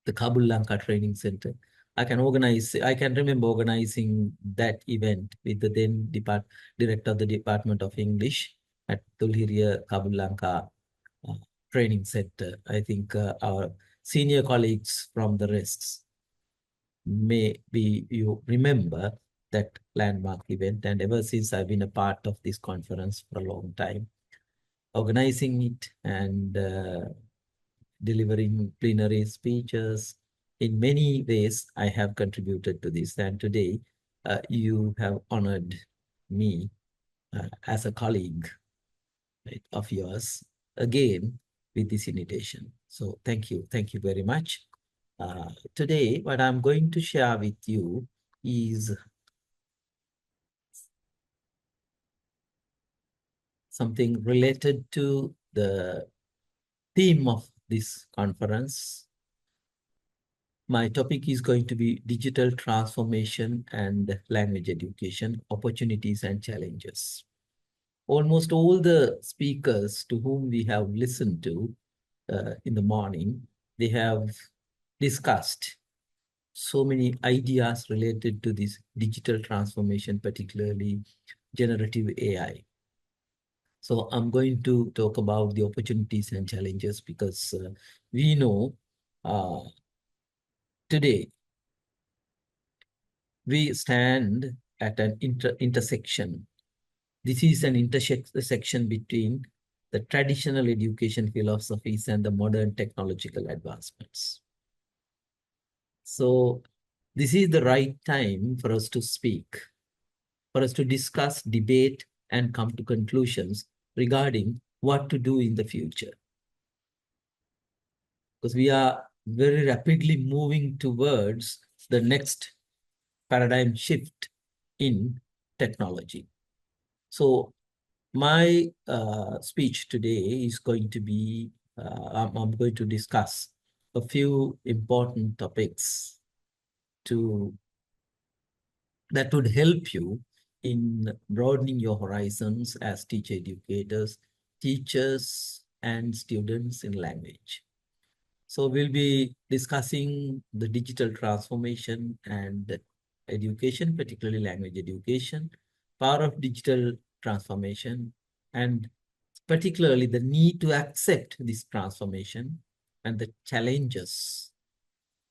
the Kabul Lanka Training Center. I can remember organizing that event with the then director of the Department of English at Tulhiriya Kabul Lanka Training Center. I think our senior colleagues from the RESCs maybe you remember that landmark event, and ever since I've been a part of this conference for a long time, organizing it and delivering plenary speeches. In many ways, I have contributed to this, and today you have honored me as a colleague, right, of yours again with this invitation. So thank you very much. Today, what I'm going to share with you is something related to the theme of this conference. My topic is going to be digital transformation and language education, opportunities and challenges. Almost all the speakers to whom we have listened to in the morning, they have discussed so many ideas related to this digital transformation, particularly generative AI. So I'm going to talk about the opportunities and challenges because we know today we stand at an intersection. This is an intersection between the traditional education philosophies and the modern technological advancements. So this is the right time for us to speak, for us to discuss, debate, and come to conclusions regarding what to do in the future. Because we are very rapidly moving towards the next paradigm shift in technology. So my speech today is going to be, I'm going to discuss a few important topics that would help you in broadening your horizons as teacher educators, teachers, and students in language. So we'll be discussing the digital transformation and education, particularly language education, power of digital transformation, and particularly the need to accept this transformation and the challenges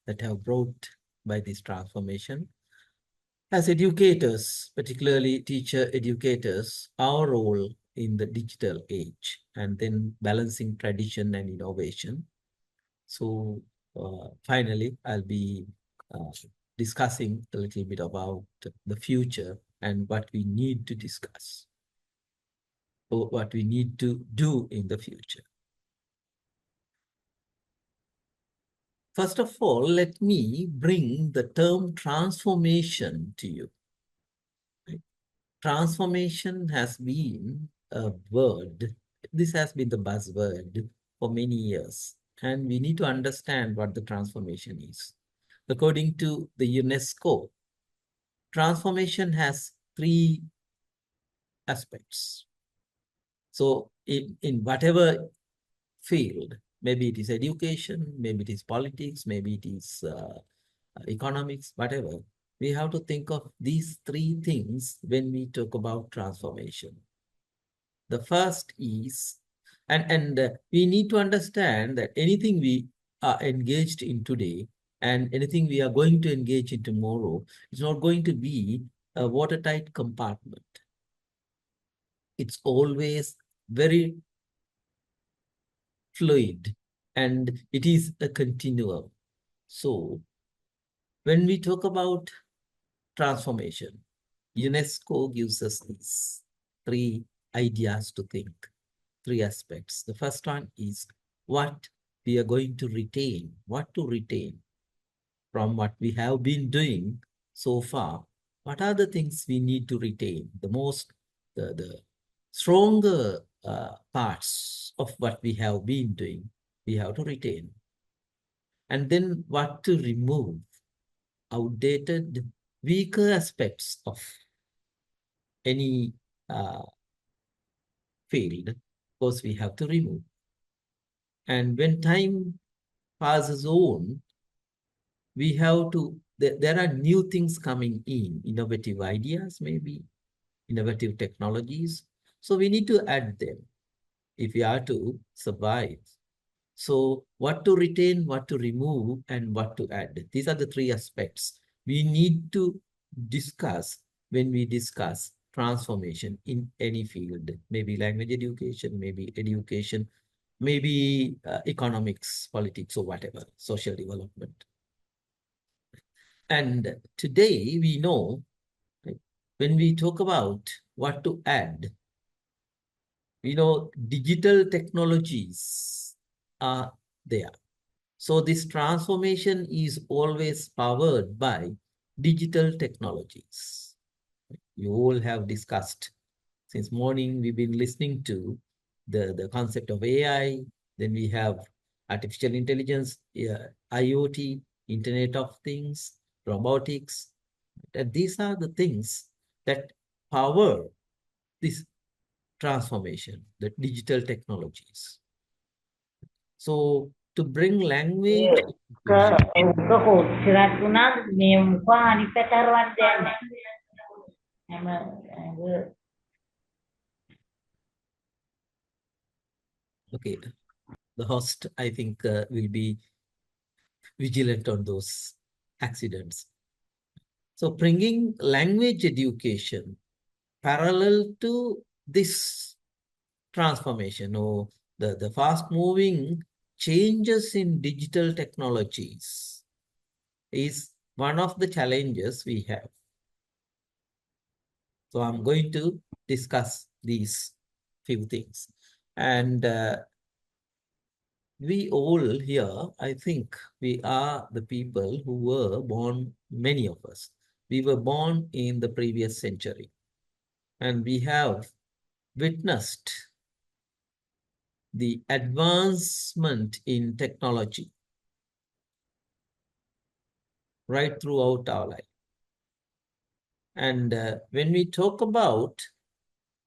that have brought by this transformation. As educators, particularly teacher educators, our role in the digital age, and then balancing tradition and innovation. So finally, I'll be discussing a little bit about the future and what we need to discuss, or what we need to do in the future. First of all, let me bring the term transformation to you. Transformation has been a word. This has been the buzzword for many years. And we need to understand what the transformation is. According to the UNESCO, transformation has 3 aspects. So in whatever field, maybe it is education, maybe it is politics, maybe it is economics, whatever, we have to think of these 3 things when we talk about transformation. The first is, and we need to understand that anything we are engaged in today and anything we are going to engage in tomorrow is not going to be a watertight compartment. It's always very fluid and it is a continuum. So when we talk about transformation, UNESCO gives us these 3 ideas to think, 3 aspects. The first one is what we are going to retain, what to retain from what we have been doing so far. What are the things we need to retain? The stronger parts of what we have been doing, we have to retain. And then what to remove? Outdated, weaker aspects of any field, of course, we have to remove. And when time passes on, we have to, there are new things coming in, innovative ideas, maybe, innovative technologies. So we need to add them if we are to survive. So what to retain, what to remove, and what to add. These are the 3 aspects we need to discuss when we discuss transformation in any field, maybe language education, maybe education, maybe economics, politics, or whatever, social development. And today we know, right, when we talk about what to add, we know digital technologies are there. So this transformation is always powered by digital technologies. You all have discussed since morning. We've been listening to the concept of AI. Then we have artificial intelligence, IoT, Internet of Things, robotics. And these are the things that power this transformation, the digital technologies. So to bring language okay, the host, I think, will be vigilant on those accidents. So bringing language education parallel to this transformation or the fast-moving changes in digital technologies is one of the challenges we have. So I'm going to discuss these few things. And we all here, I think we are the people who were born, many of us, we were born in the previous century. And we have witnessed the advancement in technology right throughout our life. And when we talk about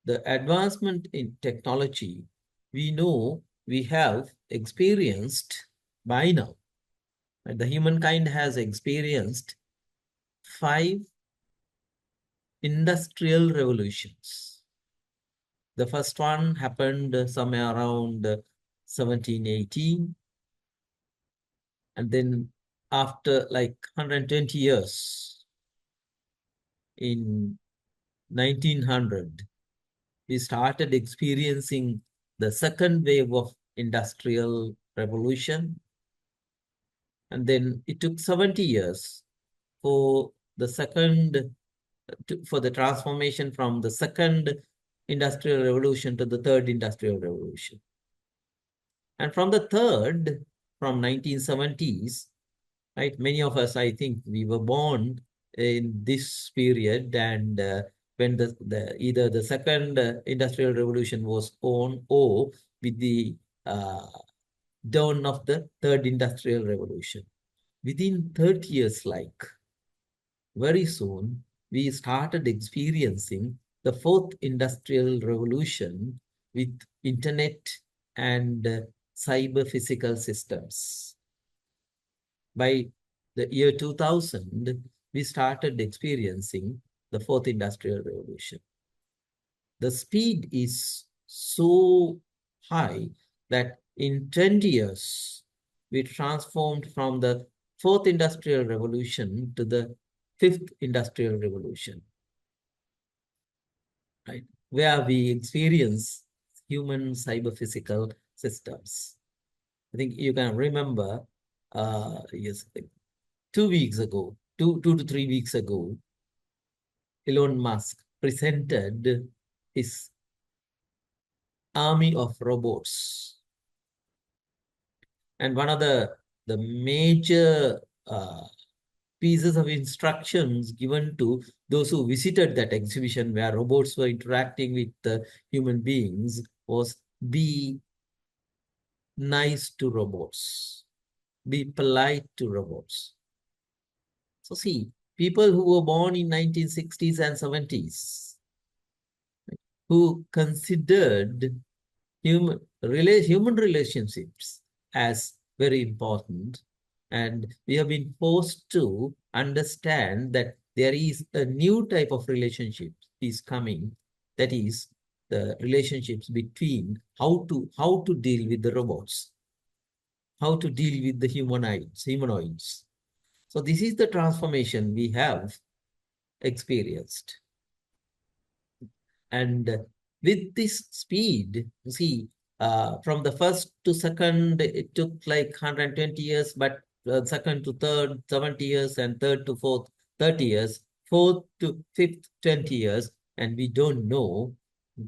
the advancement in technology, we know we have experienced by now, and the humankind has experienced 5 industrial revolutions. The first one happened somewhere around 1718. And then after like 120 years, in 1900, we started experiencing the second wave of industrial revolution. And then it took 70 years for the for the transformation from the second industrial revolution to the third industrial revolution. And from the third, from 1970s, right, many of us, I think we were born in this period, and when either the second industrial revolution was on, or with the dawn of the third industrial revolution. Within 30 years, like very soon, we started experiencing the fourth industrial revolution with internet and cyber physical systems. By the year 2000, we started experiencing the fourth industrial revolution. The speed is so high that in 20 years, we transformed from the fourth industrial revolution to the fifth industrial revolution, right? Where we experience human cyber-physical systems. I think you can remember, yes, 2 weeks ago, 2 to 3 weeks ago, Elon Musk presented his army of robots. And one of the major pieces of instructions given to those who visited that exhibition where robots were interacting with human beings was be nice to robots, be polite to robots. So see, people who were born in 1960s and 70s, who considered human relationships as very important, and we have been forced to understand that there is a new type of relationship is coming, that is the relationships between how to deal with the robots, how to deal with the humanoids. So this is the transformation we have experienced. And with this speed, you see, from the first to second, it took like 120 years, but second to third, 70 years, and third to fourth, 30 years, fourth to fifth, 20 years, and we don't know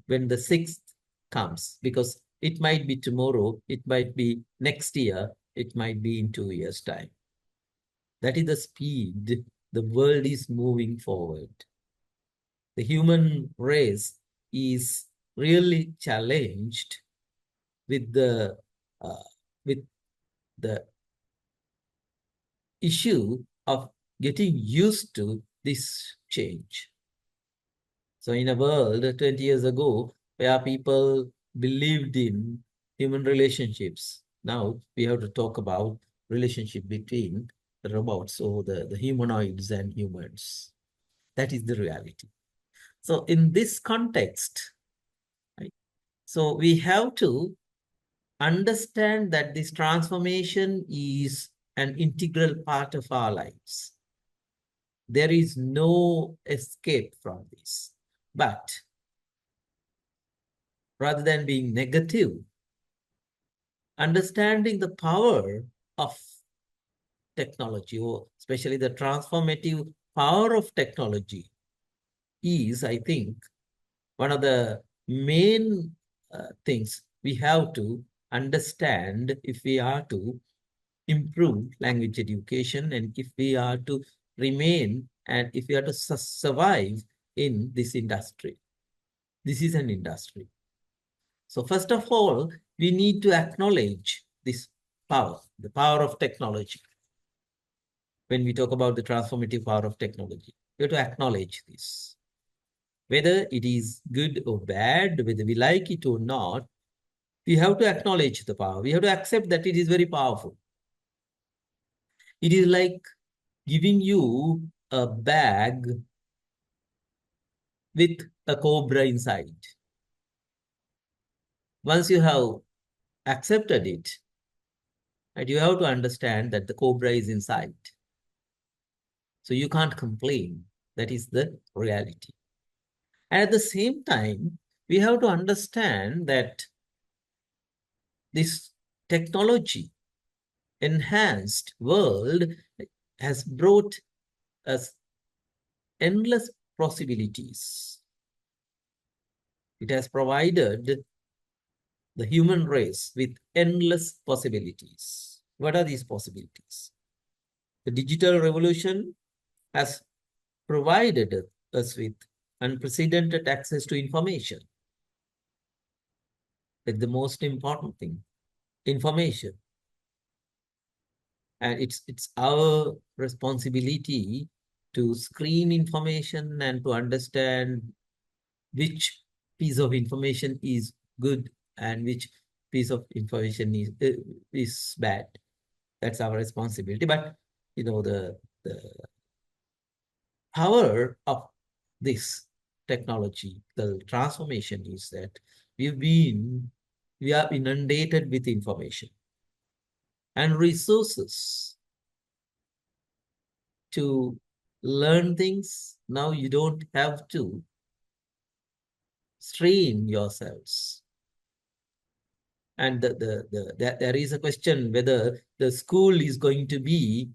when the sixth comes, because it might be tomorrow, it might be next year, it might be in 2 years' time. That is the speed the world is moving forward. The human race is really challenged with the issue of getting used to this change. So in a world 20 years ago, where people believed in human relationships, now we have to talk about relationship between the robots or the humanoids and humans. That is the reality. So in this context, right, so we have to understand that this transformation is an integral part of our lives. There is no escape from this. But rather than being negative, understanding the power of technology, or especially the transformative power of technology, is, I think, one of the main things we have to understand if we are to improve language education and if we are to remain and if we are to survive in this industry. This is an industry. So first of all, we need to acknowledge this power, the power of technology. When we talk about the transformative power of technology, we have to acknowledge this. Whether it is good or bad, whether we like it or not, we have to acknowledge the power. We have to accept that it is very powerful. It is like giving you a bag with a cobra inside. Once you have accepted it, and you have to understand that the cobra is inside. So you can't complain. That is the reality. And at the same time, we have to understand that this technology enhanced world has brought us endless possibilities. It has provided the human race with endless possibilities. What are these possibilities? The digital revolution has provided us with unprecedented access to information. That's the most important thing, information. And it's our responsibility to screen information and to understand which piece of information is good and which piece of information is bad. That's our responsibility. But you know, the power of this technology, the transformation is that we are inundated with information and resources to learn things. Now you don't have to strain yourselves. And there is a question whether the school is going to be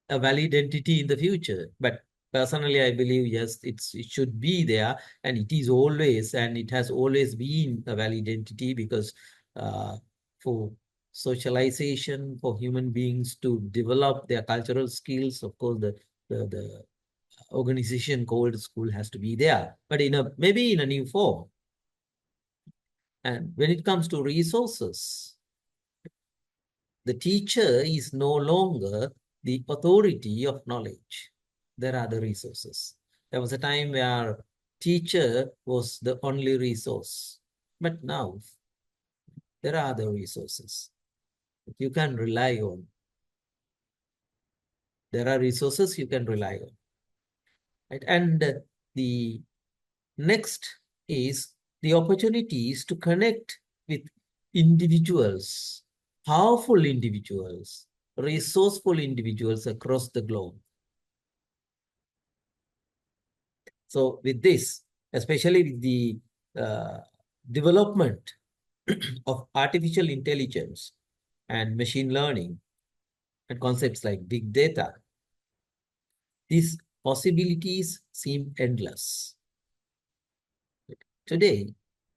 a valid entity in the future. But personally, I believe, yes, it should be there, and it is always, and it has always been a valid entity, because for socialization, for human beings to develop their cultural skills, of course, the organization called school has to be there, but maybe in a new form. And when it comes to resources, the teacher is no longer the authority of knowledge. There are the resources. There was a time where teacher was the only resource, but now there are other resources that you can rely on. There are resources you can rely on. Right? And the next is the opportunities to connect with individuals, powerful individuals, resourceful individuals across the globe. So with this, especially with the development of artificial intelligence and machine learning and concepts like big data, these possibilities seem endless. Today,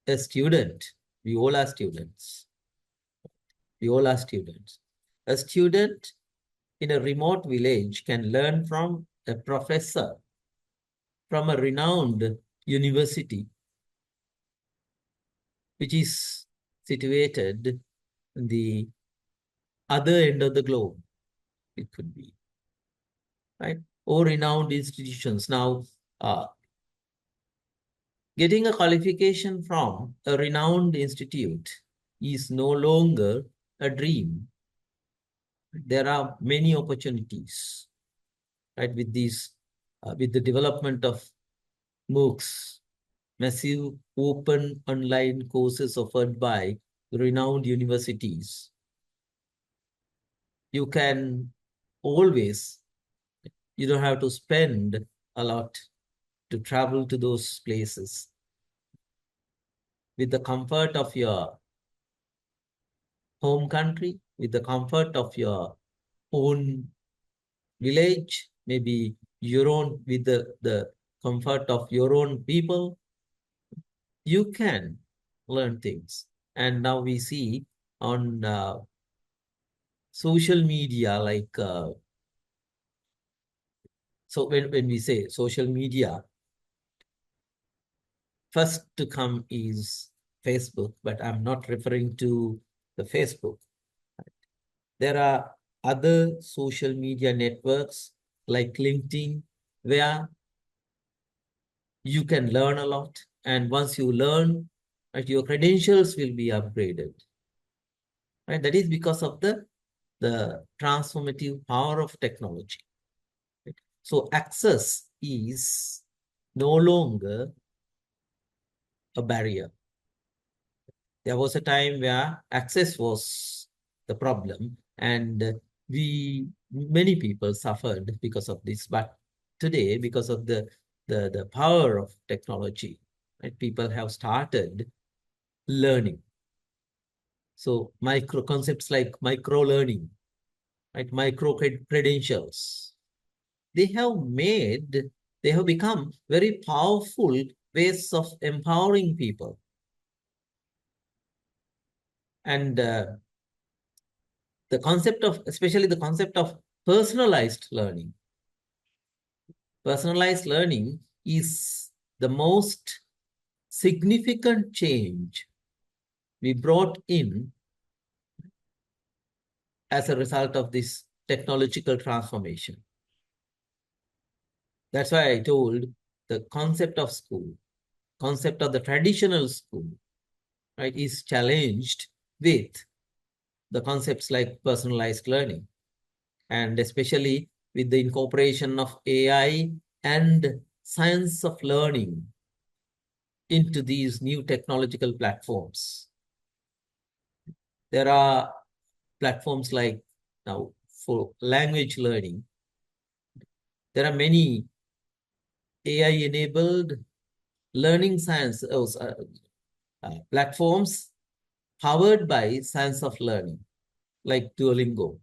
a student, we all are students. We all are students. A student in a remote village can learn from a professor from a renowned university, which is situated in the other end of the globe. It could be, right? Or renowned institutions. Now, getting a qualification from a renowned institute is no longer a dream. There are many opportunities, right? With these, with the development of MOOCs, massive open online courses offered by renowned universities. You can always, you don't have to spend a lot to travel to those places. With the comfort of your home country, with the comfort of your own village, maybe your own, with the comfort of your own people, you can learn things. And now we see on social media, like, so when we say social media, first to come is Facebook, but I'm not referring to the Facebook. There are other social media networks like LinkedIn, where you can learn a lot. And once you learn, right, your credentials will be upgraded. Right? That is because of the transformative power of technology. Right? So access is no longer a barrier. There was a time where access was the problem, and many people suffered because of this. But today, because of the power of technology, right, people have started learning. So micro concepts like micro learning, right, micro credentials, they have become very powerful ways of empowering people. And the concept of, especially the concept of personalized learning. Personalized learning is the most significant change we brought in as a result of this technological transformation. That's why I told the concept of school, concept of the traditional school, right, is challenged with the concepts like personalized learning, and especially with the incorporation of AI and science of learning into these new technological platforms. There are platforms like, now for language learning, there are many AI-enabled learning science platforms powered by science of learning, like Duolingo.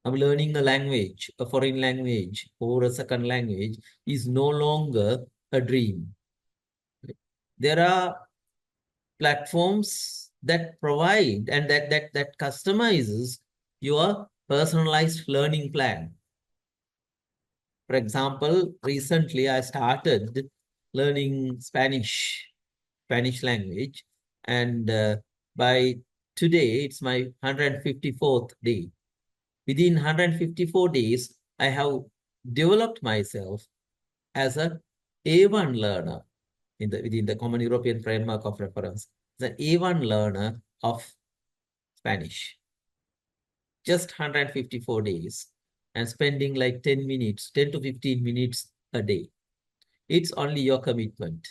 I'm learning a language, a foreign language or a second language is no longer a dream. There are platforms that provide and that customizes your personalized learning plan. For example, recently I started learning Spanish language, and by today it's my 154th day. Within 154 days, I have developed myself as a A1 learner within the Common European Framework of Reference, the A1 learner of Spanish. Just 154 days and spending like 10 to 15 minutes a day. It's only your commitment.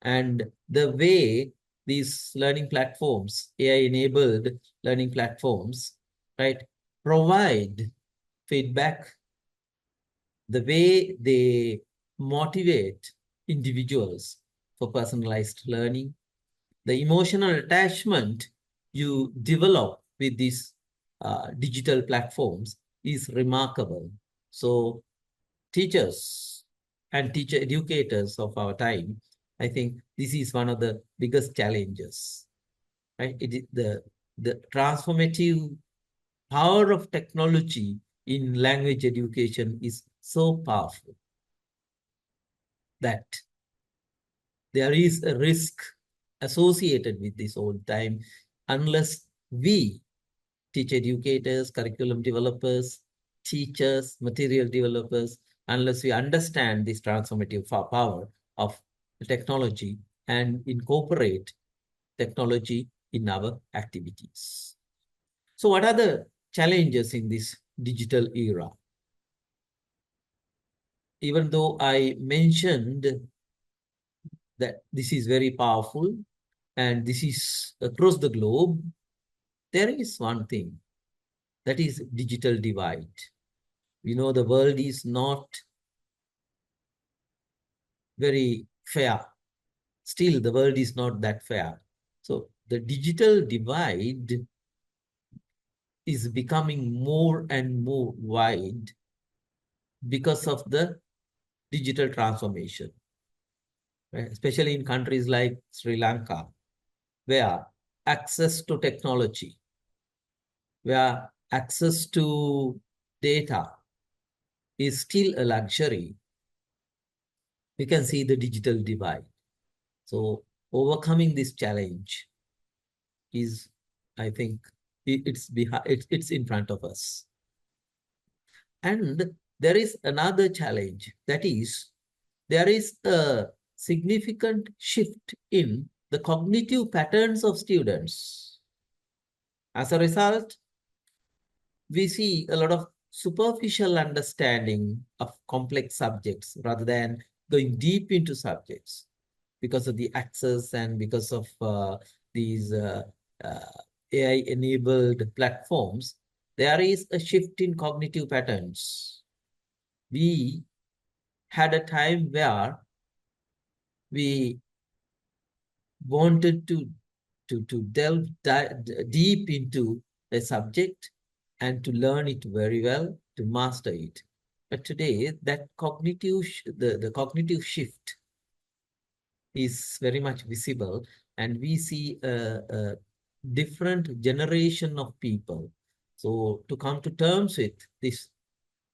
And the way these learning platforms, AI-enabled learning platforms, right, provide feedback, the way they motivate individuals for personalized learning, the emotional attachment you develop with these digital platforms is remarkable. So teachers and teacher educators of our time, I think this is one of the biggest challenges, right? It is the transformative power of technology in language education is so powerful that there is a risk associated with this all the time unless we, teacher educators, curriculum developers, teachers, material developers, unless we understand this transformative power of technology and incorporate technology in our activities. So what are the challenges in this digital era? Even though I mentioned that this is very powerful and this is across the globe, there is one thing, that is digital divide. We know the world is not very fair. Still, the world is not that fair. So the digital divide is becoming more and more wide because of the digital transformation, right? Especially in countries like Sri Lanka, where access to technology, where access to data is still a luxury. We can see the digital divide. So overcoming this challenge is, I think, it's in front of us. And there is another challenge, that is, there is a significant shift in the cognitive patterns of students. As a result, we see a lot of superficial understanding of complex subjects rather than going deep into subjects because of the access and because of these AI-enabled platforms. There is a shift in cognitive patterns. We had a time where we wanted to delve deep into a subject and to learn it very well, to master it. But today, that the cognitive shift is very much visible, and we see a different generation of people. So to come to terms with this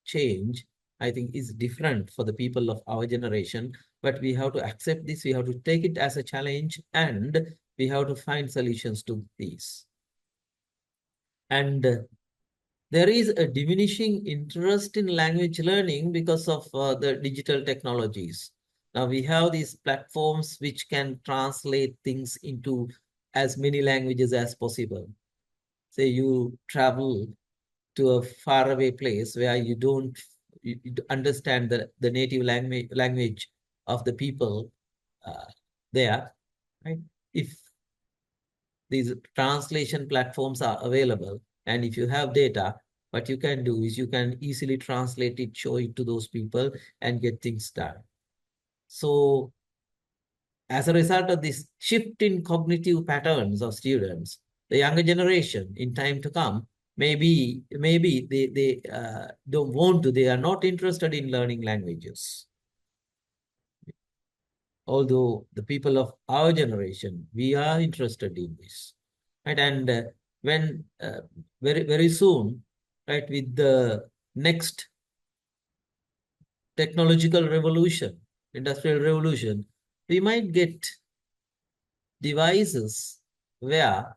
change, I think is different for the people of our generation, but we have to accept this, we have to take it as a challenge, and we have to find solutions to these. And there is a diminishing interest in language learning because of the digital technologies. Now we have these platforms which can translate things into as many languages as possible. Say you travel to a faraway place where you don't understand the native language of the people there, right? If these translation platforms are available, and if you have data, what you can do is you can easily translate it, show it to those people, and get things done. So as a result of this shift in cognitive patterns of students, the younger generation in time to come, maybe they don't want to, they are not interested in learning languages. Although the people of our generation, we are interested in this, right? And when very soon, right, with the next technological revolution, industrial revolution, we might get devices where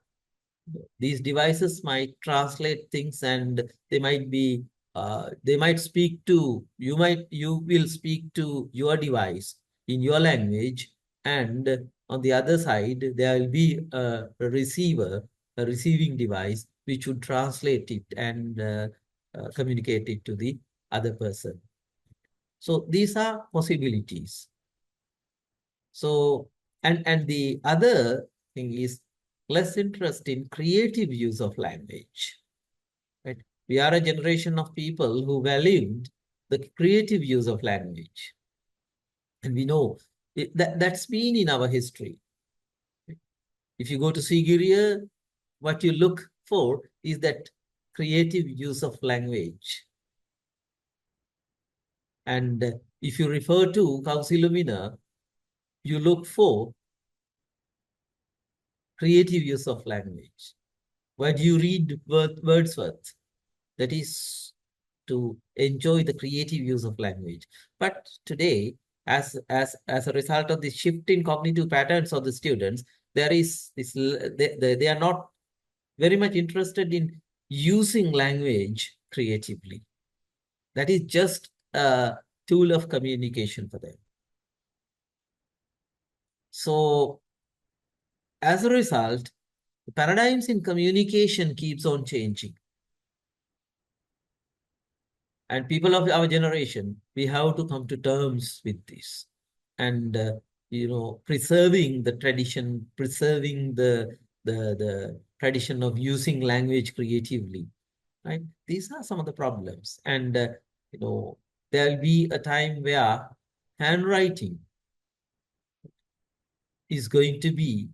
these devices might translate things, and they might speak to you, you will speak to your device in your language, and on the other side there will be a receiver, a receiving device, which would translate it and communicate it to the other person. So these are possibilities. So and the other thing is less interest in creative use of language, right? We are a generation of people who valued the creative use of language. And we know that's been in our history. If you go to Sigiriya, what you look for is that creative use of language. And if you refer to Kausilumina, you look for creative use of language. Why do you read Wordsworth? That is to enjoy the creative use of language. But today, as a result of the shift in cognitive patterns of the students, there is this they are not very much interested in using language creatively. That is just a tool of communication for them. So as a result, the paradigms in communication keeps on changing. And people of our generation, we have to come to terms with this. And preserving the tradition, preserving the tradition of using language creatively, right? These are some of the problems. And there'll be a time where handwriting is going to be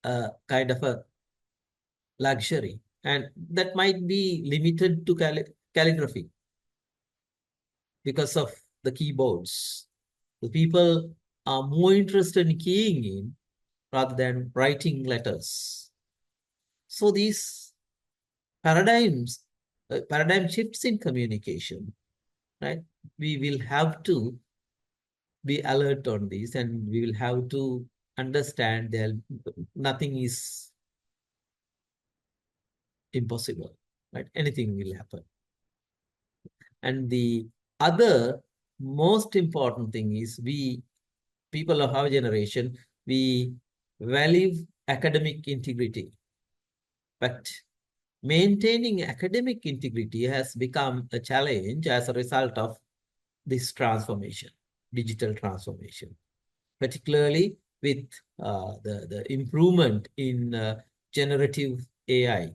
a kind of a luxury, and that might be limited to calligraphy because of the keyboards. The people are more interested in keying in rather than writing letters. So these paradigm shifts in communication, right? We will have to be alert on this, and we will have to understand that nothing is impossible, right? Anything will happen. And the other most important thing is people of our generation, we value academic integrity. But maintaining academic integrity has become a challenge as a result of this transformation, digital transformation, particularly with the improvement in generative AI.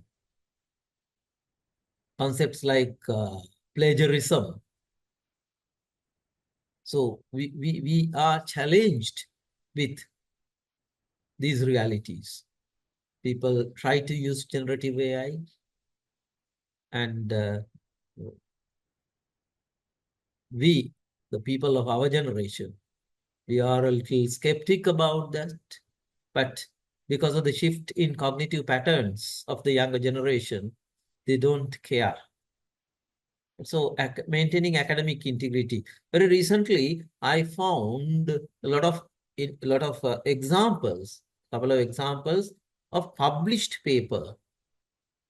Concepts like plagiarism. So we are challenged with these realities. People try to use generative AI, and we, the people of our generation, we are a little skeptic about that. But because of the shift in cognitive patterns of the younger generation, they don't care. So maintaining academic integrity. Very recently, I found a lot of examples, couple of examples of published paper,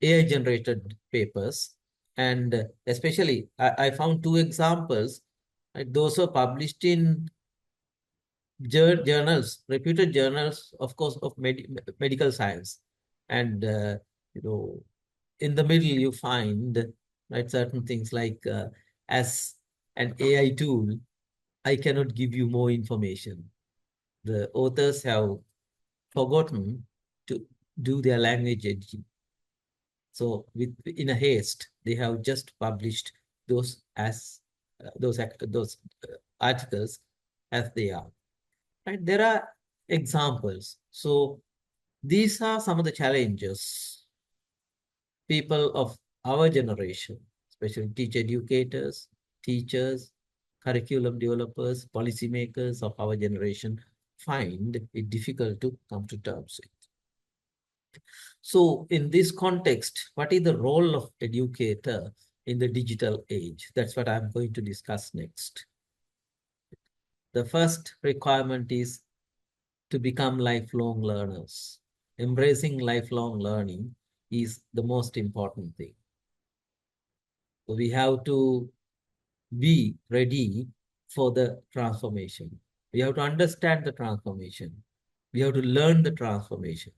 AI generated papers, and especially I found two examples. Those were published in journals, reputed journals, of course, of medical science, and in the middle you find certain things like as an AI tool, I cannot give you more information. The authors have forgotten to do their language editing. So in a haste, they have just published those as those articles as they are. Right? There are examples. So these are some of the challenges people of our generation, especially teacher educators, teachers, curriculum developers, policymakers of our generation find it difficult to come to terms with. So in this context, what is the role of educator in the digital age? That's what I'm going to discuss next. The first requirement is to become lifelong learners. Embracing lifelong learning is the most important thing. So we have to be ready for the transformation. We have to understand the transformation. We have to learn the transformation.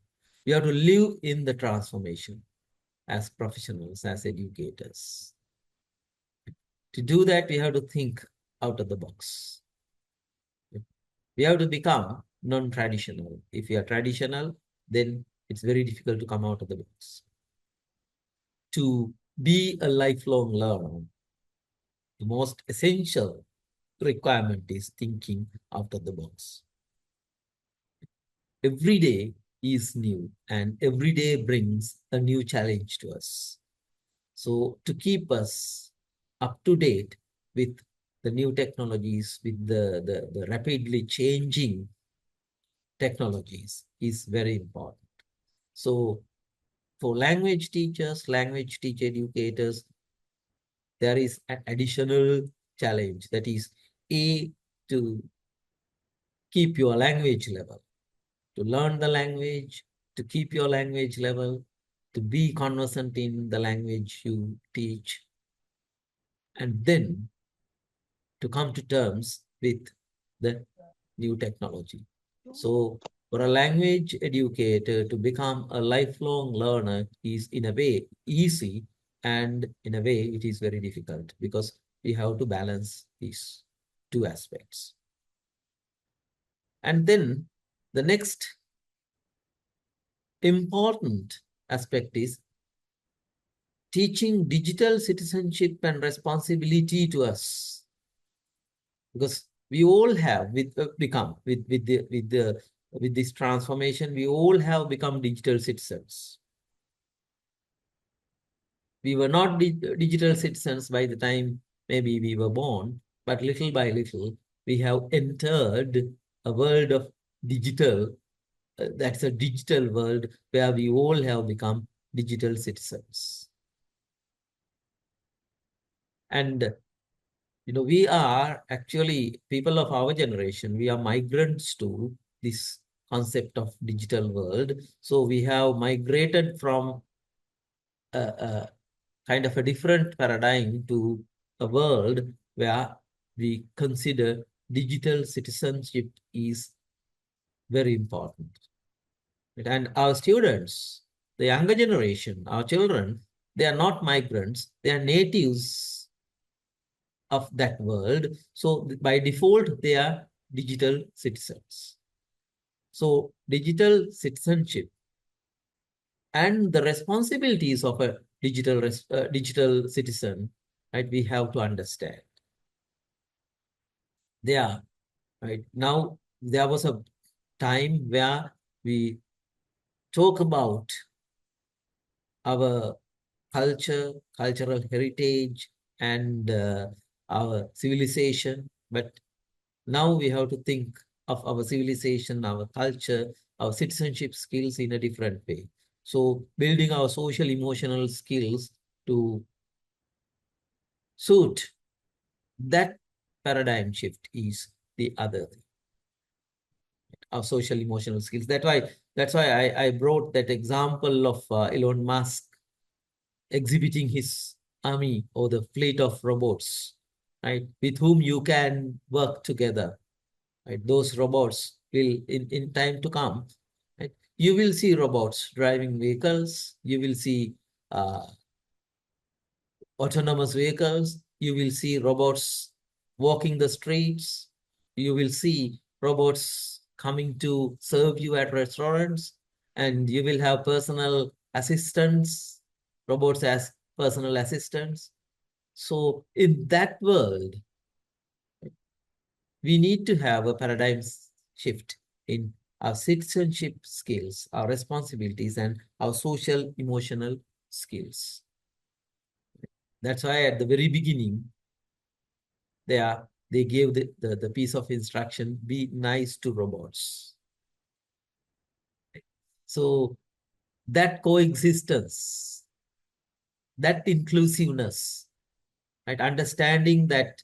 We have to live in the transformation as professionals, as educators. To do that, we have to think out of the box. We have to become non-traditional. If you are traditional, then it's very difficult to come out of the box. To be a lifelong learner, the most essential requirement is thinking out of the box. Every day is new, and every day brings a new challenge to us. So to keep us up to date with the new technologies, with the rapidly changing technologies is very important. So for language teachers, language teacher educators, there is an additional challenge, that is to keep your language level, to learn the language, to keep your language level, to be conversant in the language you teach, and then to come to terms with the new technology. So for a language educator to become a lifelong learner is in a way easy, and in a way it is very difficult, because we have to balance these two aspects. And then the next important aspect is teaching digital citizenship and responsibility to us, because we all have become with this transformation, we all have become digital citizens. We were not digital citizens by the time maybe we were born, but little by little we have entered a world of digital. That's a digital world where we all have become digital citizens. And we are actually people of our generation, we are migrants to this concept of digital world. So we have migrated from a kind of a different paradigm to a world where we consider digital citizenship is very important. And our students, the younger generation, our children, they are not migrants, they are natives of that world. So by default, they are digital citizens. So digital citizenship and the responsibilities of a digital citizen, right, we have to understand. There, right, now there was a time where we talk about our culture, cultural heritage, and our civilization. But now we have to think of our civilization, our culture, our citizenship skills in a different way. So building our social emotional skills to suit that paradigm shift is the other thing. Our social emotional skills. That's why I brought that example of Elon Musk exhibiting his army or the fleet of robots, right, with whom you can work together. Right? Those robots will, in time to come, right, you will see robots driving vehicles, you will see autonomous vehicles, you will see robots walking the streets, you will see robots coming to serve you at restaurants, and you will have personal assistants, robots as personal assistants. So in that world, we need to have a paradigm shift in our citizenship skills, our responsibilities, and our social emotional skills. That's why at the very beginning, they gave the piece of instruction, be nice to robots. So that coexistence, that inclusiveness, right, understanding that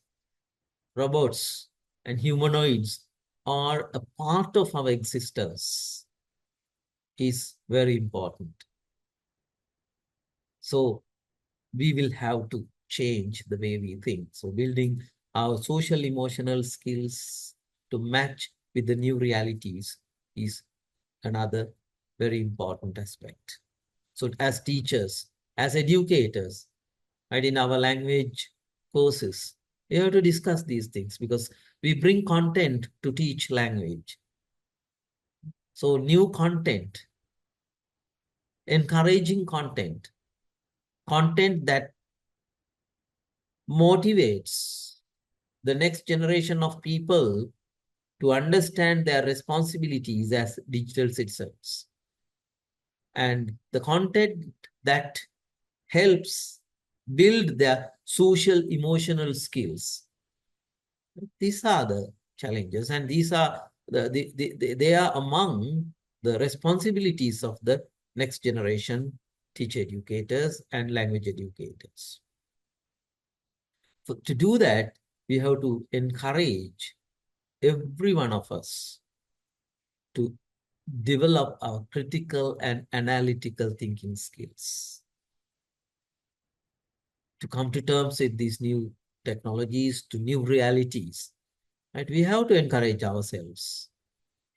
robots and humanoids are a part of our existence is very important. So we will have to change the way we think. So building our social emotional skills to match with the new realities is another very important aspect. So as teachers, as educators, right, in our language courses, we have to discuss these things, because we bring content to teach language. So new content, encouraging content that motivates the next generation of people to understand their responsibilities as digital citizens, and the content that helps build their social emotional skills. These are the challenges, and these are they are among the responsibilities of the next generation teacher educators and language educators. to do that, we have to encourage every one of us to develop our critical and analytical thinking skills, to come to terms with these new technologies, to new realities. Right? We have to encourage ourselves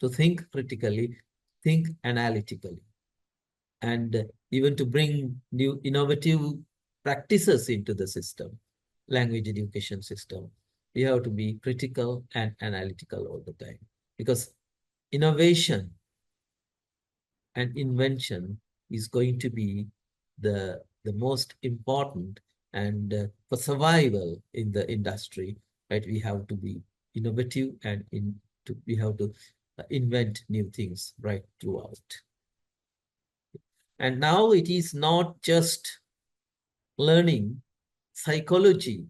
to think critically, think analytically, and even to bring new innovative practices into the system, language education system. We have to be critical and analytical all the time, because innovation and invention is going to be the most important, and for survival in the industry, right? We have to be innovative, and we have to invent new things right throughout. And now it is not just learning psychology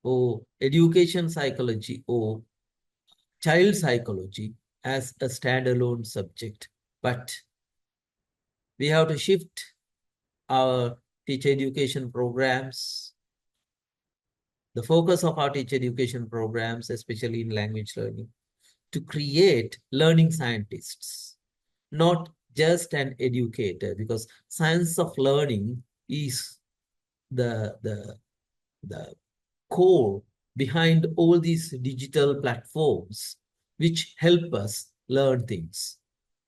or education psychology or child psychology as a standalone subject, but we have to shift our teacher education programs, the focus of our teacher education programs, especially in language learning, to create learning scientists, not just an educator, because science of learning is the core behind all these digital platforms which help us learn things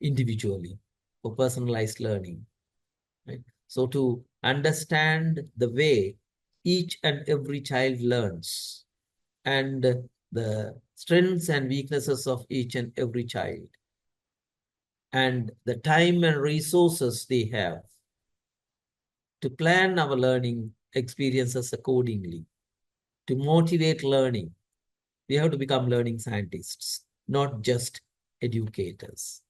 individually for personalized learning. Right? So to understand the way each and every child learns and the strengths and weaknesses of each and every child and the time and resources they have to plan our learning experiences accordingly, to motivate learning, we have to become learning scientists, not just educators.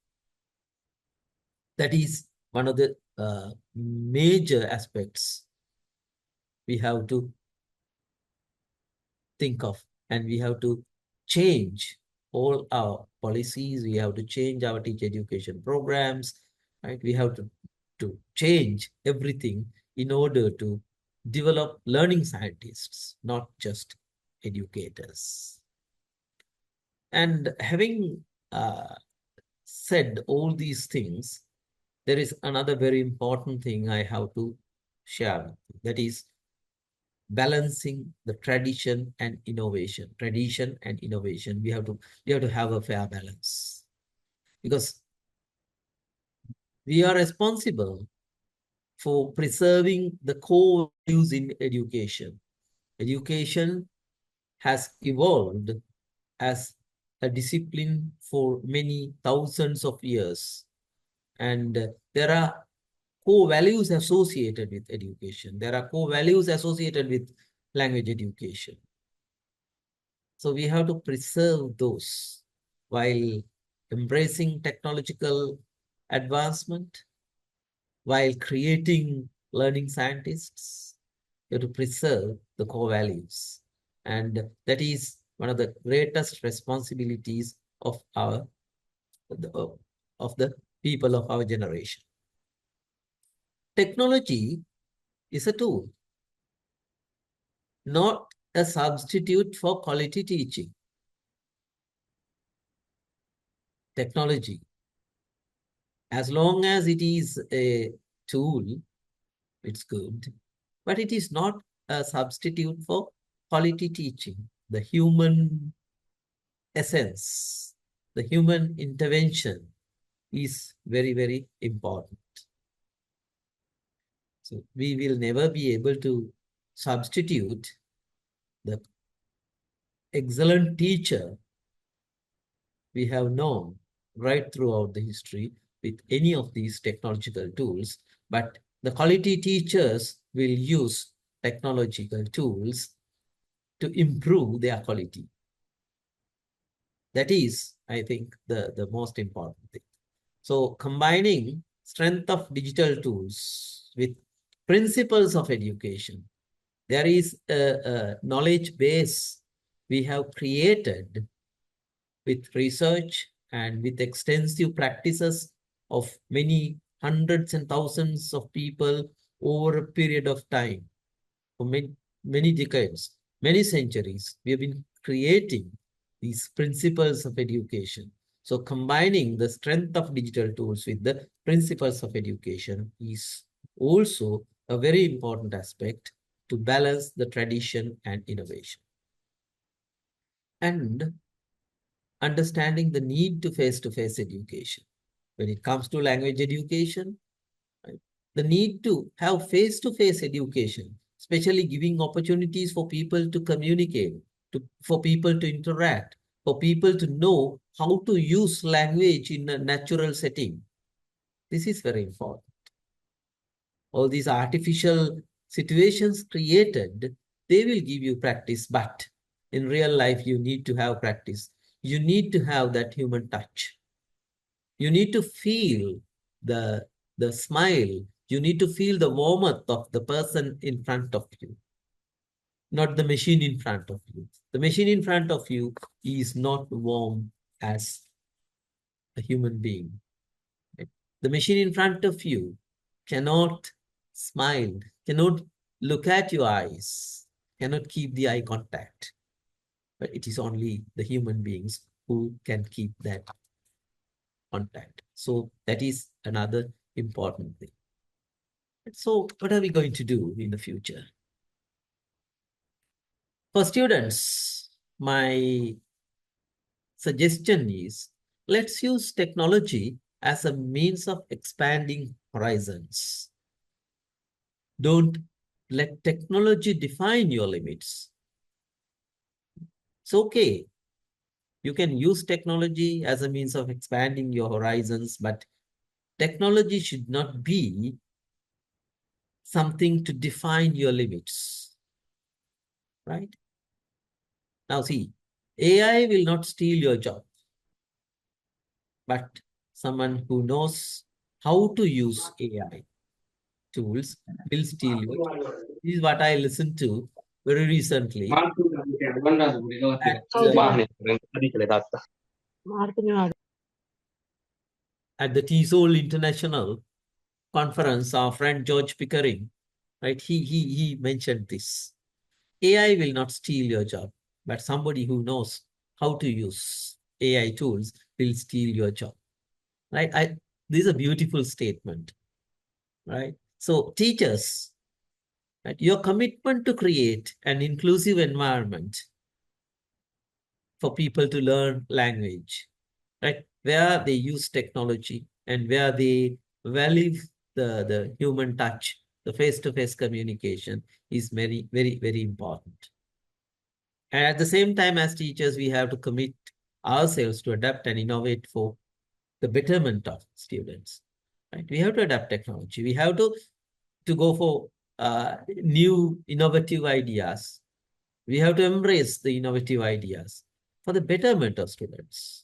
That is one of the major aspects we have to think of, and we have to change all our policies. We have to change our teacher education programs, right? We have to change everything in order to develop learning scientists, not just educators. And having said all these things, there is another very important thing I have to share, that is balancing the tradition and innovation. Tradition and innovation, we have to have a fair balance, because we are responsible for preserving the core values in education. Education has evolved as a discipline for many thousands of years, and there are core values associated with education. There are core values associated with language education. So we have to preserve those while embracing technological advancement, while creating learning scientists. You have to preserve the core values. And that is one of the greatest responsibilities of the people of our generation. Technology is a tool, not a substitute for quality teaching. Technology, as long as it is a tool, it's good, but it is not a substitute for quality teaching. The human essence, the human intervention is very, very important. So we will never be able to substitute the excellent teacher we have known right throughout the history with any of these technological tools, but the quality teachers will use technological tools to improve their quality. That is, I think, the most important thing. So combining strength of digital tools with principles of education, there is a knowledge base we have created with research and with extensive practices of many hundreds and thousands of people over a period of time, for many decades. many centuries, we have been creating these principles of education. So combining the strength of digital tools with the principles of education is also a very important aspect to balance the tradition and innovation. And understanding the need to face-to-face education. When it comes to language education, right, the need to have face-to-face education, especially giving opportunities for people to communicate, for people to interact, for people to know how to use language in a natural setting. This is very important. All these artificial situations created, they will give you practice, but in real life, you need to have practice. You need to have that human touch. You need to feel the smile. You need to feel the warmth of the person in front of you, not the machine in front of you. The machine in front of you is not warm as a human being. The machine in front of you cannot smile, cannot look at your eyes, cannot keep the eye contact. But it is only the human beings who can keep that contact. So that is another important thing. So what are we going to do in the future? For students, my suggestion is, let's use technology as a means of expanding horizons. Don't let technology define your limits. It's okay. You can use technology as a means of expanding your horizons, but technology should not be something to define your limits, right? Now see, AI will not steal your job, but someone who knows how to use AI tools will steal your job. This is what I listened to very recently at the TESOL International Conference. Our friend George Pickering, right? He mentioned this. AI will not steal your job, but somebody who knows how to use AI tools will steal your job, right? This is a beautiful statement, right? So teachers, right, your commitment to create an inclusive environment for people to learn language, right, where they use technology and where they value the human touch, the face-to-face communication is very, very, very important. And at the same time, as teachers, we have to commit ourselves to adapt and innovate for the betterment of students. Right? We have to adapt technology. We have to go for new innovative ideas. We have to embrace the innovative ideas for the betterment of students.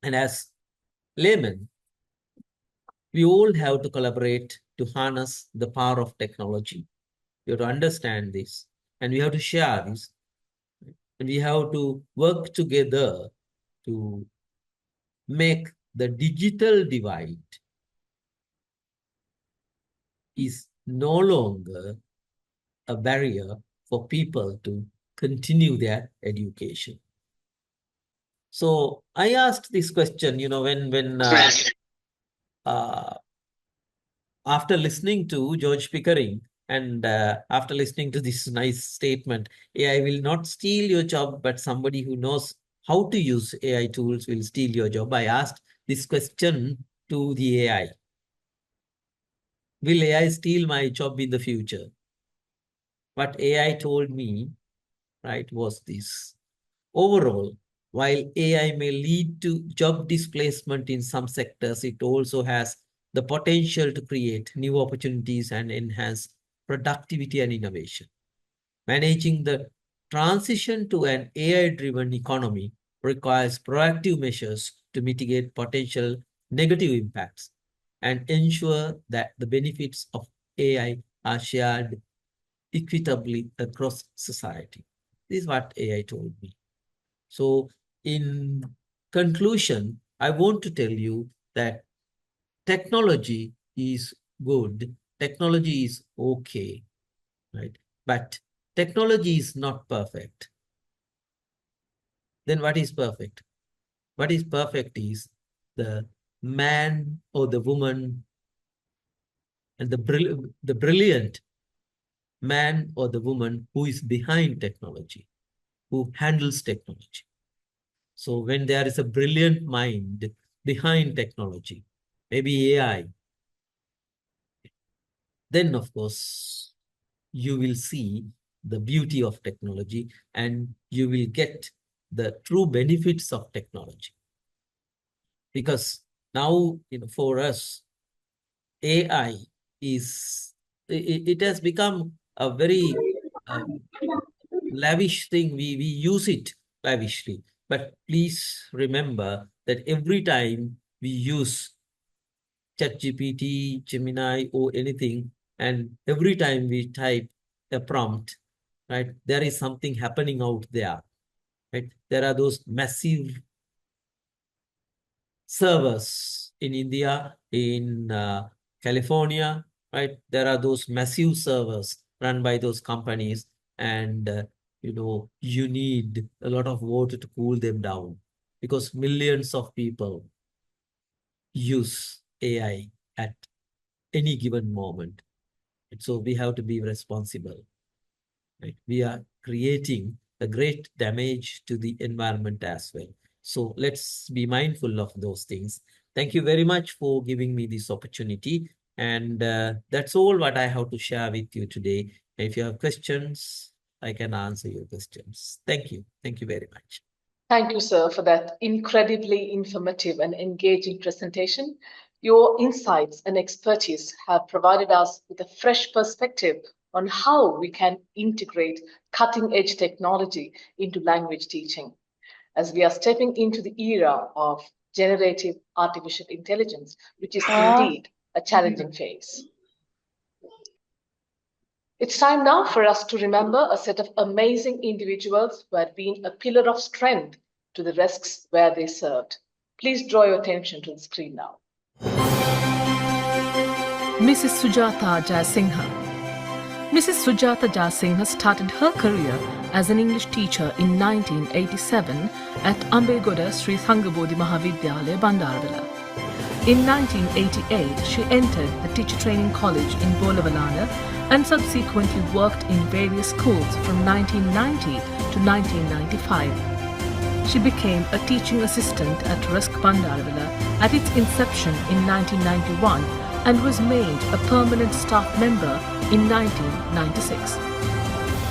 And as laymen, we all have to collaborate to harness the power of technology. We have to understand this, and we have to share this. And we have to work together to make the digital divide is no longer a barrier for people to continue their education. So I asked this question, when after listening to George Pickering and after listening to this nice statement, AI will not steal your job, but somebody who knows how to use AI tools will steal your job. I asked this question to the AI. Will AI steal my job in the future? What AI told me, right, was this. Overall, while AI may lead to job displacement in some sectors, it also has the potential to create new opportunities and enhance productivity and innovation. Managing the transition to an AI-driven economy requires proactive measures to mitigate potential negative impacts and ensure that the benefits of AI are shared equitably across society. This is what AI told me. So in conclusion, I want to tell you that technology is good, technology is okay, right? But technology is not perfect, then what is perfect? What is perfect is the man or the woman and the brilliant man or the woman who is behind technology, who handles technology. So when there is a brilliant mind behind technology, maybe AI, then of course you will see the beauty of technology and you will get the true benefits of technology. Because now, for us, AI it has become a very lavish thing. We use it lavishly. But please remember that every time we use ChatGPT, Gemini, or anything, and every time we type a prompt, right, there is something happening out there, right? There are those massive servers in India, in California, right? There are those massive servers run by those companies, and you need a lot of water to cool them down because millions of people use AI at any given moment. So we have to be responsible, right? We are creating a great damage to the environment as well. So let's be mindful of those things. Thank you very much for giving me this opportunity. And that's all what I have to share with you today. If you have questions, I can answer your questions. Thank you. Thank you very much. Thank you, sir, for that incredibly informative and engaging presentation. Your insights and expertise have provided us with a fresh perspective on how we can integrate cutting-edge technology into language teaching, as we are stepping into the era of generative artificial intelligence, which is indeed a challenging phase. It's time now for us to remember a set of amazing individuals who had been a pillar of strength to the RESCs where they served. Please draw your attention to the screen now. Mrs. Sujata Jayasinghe. Mrs. Sujata Jayasinghe started her career as an English teacher in 1987 at Ambegoda Sri Thangabodhi Mahavidyalaya, Bandarwala. In 1988, she entered the Teacher Training College in Bolavalana and subsequently worked in various schools from 1990 to 1995. She became a teaching assistant at RESC Bandarwala at its inception in 1991 and was made a permanent staff member in 1996.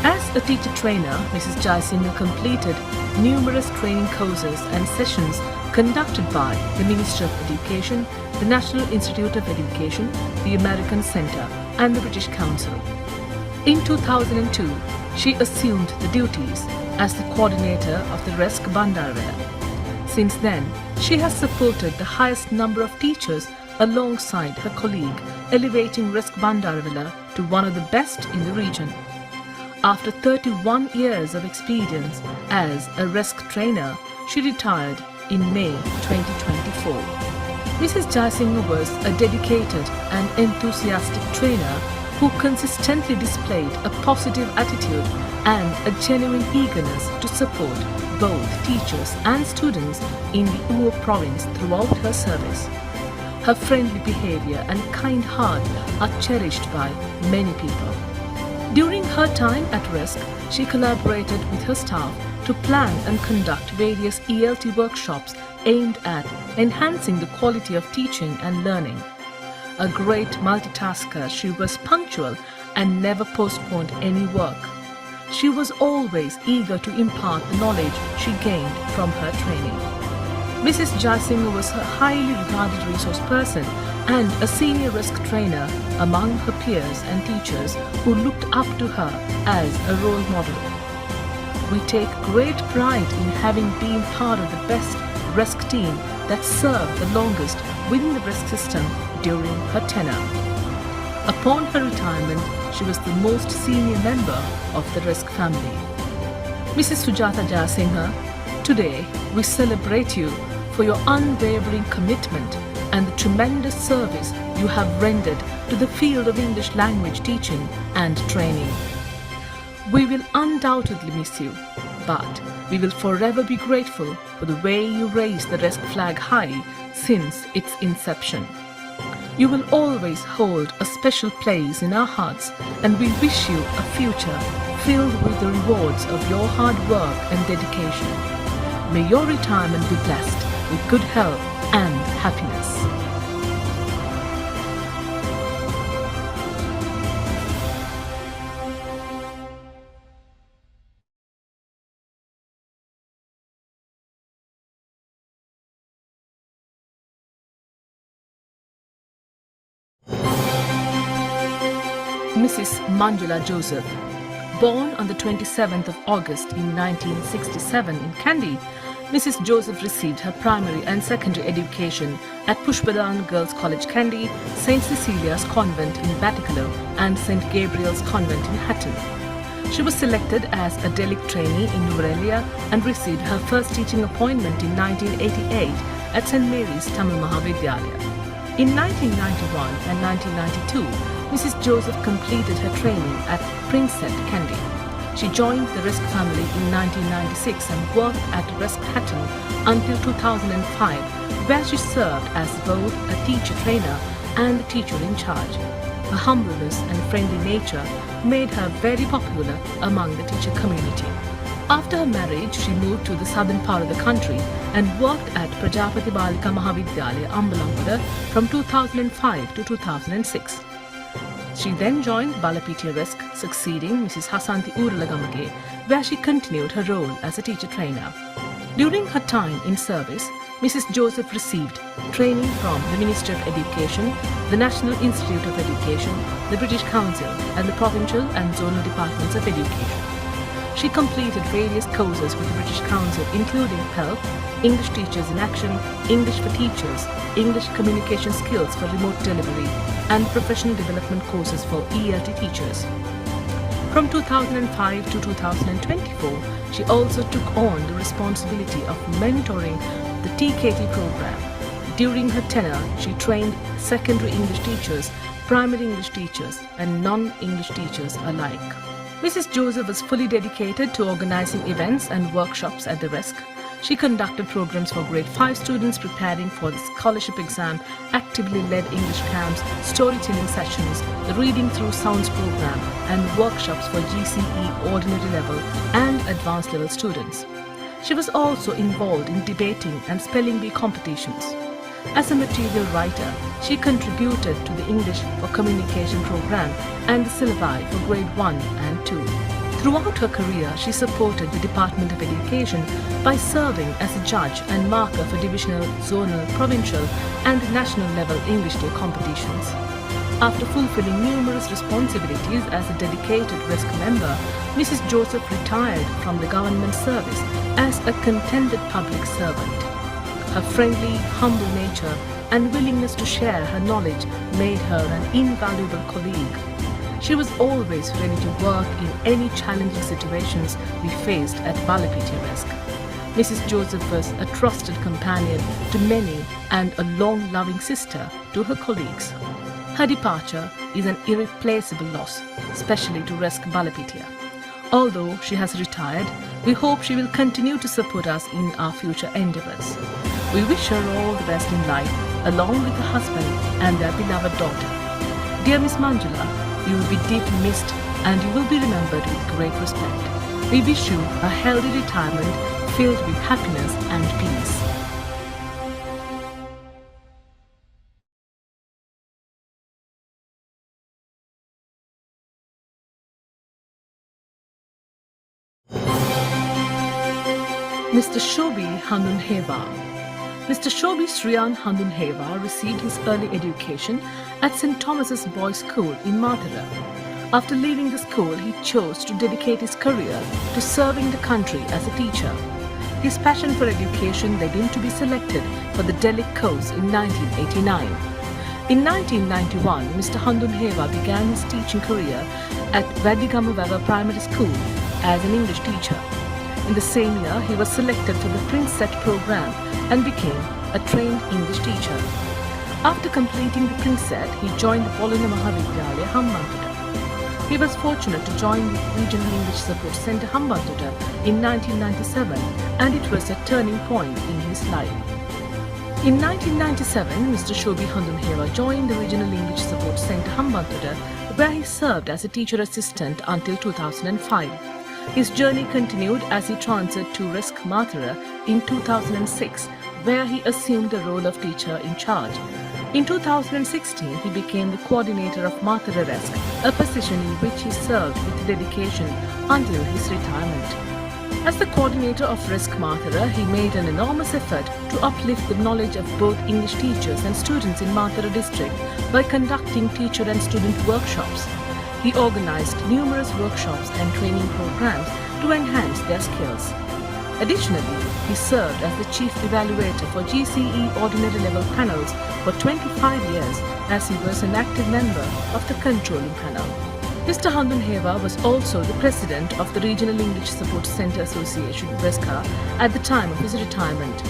As a teacher trainer, Mrs. Jayasinghe completed numerous training courses and sessions conducted by the Ministry of Education, the National Institute of Education, the American Center, and the British Council. In 2002, she assumed the duties as the coordinator of the RESC Bandarwala. Since then, she has supported the highest number of teachers alongside her colleague, elevating RESC Bandarwala to one of the best in the region. After 31 years of experience as a RESC trainer, she retired in May 2024. Mrs. Jayasinghe was a dedicated and enthusiastic trainer who consistently displayed a positive attitude and a genuine eagerness to support both teachers and students in the Uo province throughout her service. Her friendly behavior and kind heart are cherished by many people. During her time at RESC, she collaborated with her staff to plan and conduct various ELT workshops aimed at enhancing the quality of teaching and learning. A great multitasker, she was punctual and never postponed any work. She was always eager to impart the knowledge she gained from her training. Mrs. Jayasinghe was a highly regarded resource person and a senior RESC trainer among her peers and teachers who looked up to her as a role model. We take great pride in having been part of the best RESC team that served the longest within the RESC system during her tenure. Upon her retirement, she was the most senior member of the RESC family. Mrs. Sujata Jayasinghe, today we celebrate you for your unwavering commitment and the tremendous service you have rendered to the field of English language teaching and training. We will undoubtedly miss you, but we will forever be grateful for the way you raised the RESC flag high since its inception. You will always hold a special place in our hearts, and we wish you a future filled with the rewards of your hard work and dedication. May your retirement be blessed with good health and happiness. Mrs. Manjula Joseph. Born on the 27th of August in 1967 in Kandy, Mrs. Joseph received her primary and secondary education at Pushpadan Girls College Kandy, St. Cecilia's Convent in Batticaloa and St. Gabriel's Convent in Hatton. She was selected as a Delic trainee in Nuvarelia and received her first teaching appointment in 1988 at St. Mary's Tamil Mahavidyalaya. In 1991 and 1992, Mrs. Joseph completed her training at Princet Kandy. She joined the RESC family in 1996 and worked at RESC Hatton until 2005, where she served as both a teacher trainer and a teacher in charge. Her humbleness and friendly nature made her very popular among the teacher community. After her marriage, she moved to the southern part of the country and worked at Prajapati Balika Mahavidyalaya, Ambalangoda from 2005 to 2006. She then joined Balapitiya RESC, succeeding Mrs. Hasanti Uralagamage, where she continued her role as a teacher trainer. During her time in service, Mrs. Joseph received training from the Ministry of Education, the National Institute of Education, the British Council, and the Provincial and Zonal Departments of Education. She completed various courses with the British Council, including PELP, English Teachers in Action, English for Teachers, English Communication Skills for Remote Delivery, and professional development courses for ELT teachers. From 2005 to 2024, she also took on the responsibility of mentoring the TKT program. During her tenure, she trained secondary English teachers, primary English teachers, and non-English teachers alike. Mrs. Joseph was fully dedicated to organizing events and workshops at the RESC. She conducted programs for grade 5 students preparing for the scholarship exam, actively led English camps, storytelling sessions, the Reading Through Sounds program, and workshops for GCE ordinary level and advanced level students. She was also involved in debating and spelling bee competitions. As a material writer, she contributed to the English for Communication program and the syllabi for grade 1 and 2. Throughout her career, she supported the Department of Education by serving as a judge and marker for divisional, zonal, provincial, and national level English Day competitions. After fulfilling numerous responsibilities as a dedicated RESC member, Mrs. Joseph retired from the government service as a contented public servant. Her friendly, humble nature and willingness to share her knowledge made her an invaluable colleague. She was always ready to work in any challenging situations we faced at Balapitiya RESC. Mrs. Joseph was a trusted companion to many and a long-loving sister to her colleagues. Her departure is an irreplaceable loss, especially to RESC Balapitiya. Although she has retired, we hope she will continue to support us in our future endeavors. We wish her all the best in life, along with her husband and their beloved daughter. Dear Miss Manjula, you will be deeply missed and you will be remembered with great respect. We wish you a healthy retirement filled with happiness and peace. Mr. Shobi Handunheva. Mr. Shobi Sriyan Handunheva received his early education at St. Thomas's Boys' School in Mathura. After leaving the school, he chose to dedicate his career to serving the country as a teacher. His passion for education led him to be selected for the Delic course in 1989. In 1991, Mr. Handunheva began his teaching career at Vadigama Primary School as an English teacher. In the same year, he was selected for the Princet program and became a trained English teacher. After completing the Princet, he joined the Polina Mahavidyalaya, Hammantota. He was fortunate to join the Regional English Support Centre Hambantota in 1997, and it was a turning point in his life. In 1997, Mr. Shobi Handunhewa joined the Regional English Support Centre Hambantota, where he served as a teacher assistant until 2005. His journey continued as he transferred to RESC Mathura in 2006, where he assumed the role of teacher in charge. In 2016, he became the coordinator of Mathura RESC, a position in which he served with dedication until his retirement. As the coordinator of RESC Mathura, he made an enormous effort to uplift the knowledge of both English teachers and students in Mathura district by conducting teacher and student workshops. He organized numerous workshops and training programs to enhance their skills. Additionally, he served as the chief evaluator for GCE ordinary level panels for 25 years, as he was an active member of the controlling panel. Mr. Handunhewa was also the president of the Regional English Support Centre Association, RESCA, at the time of his retirement.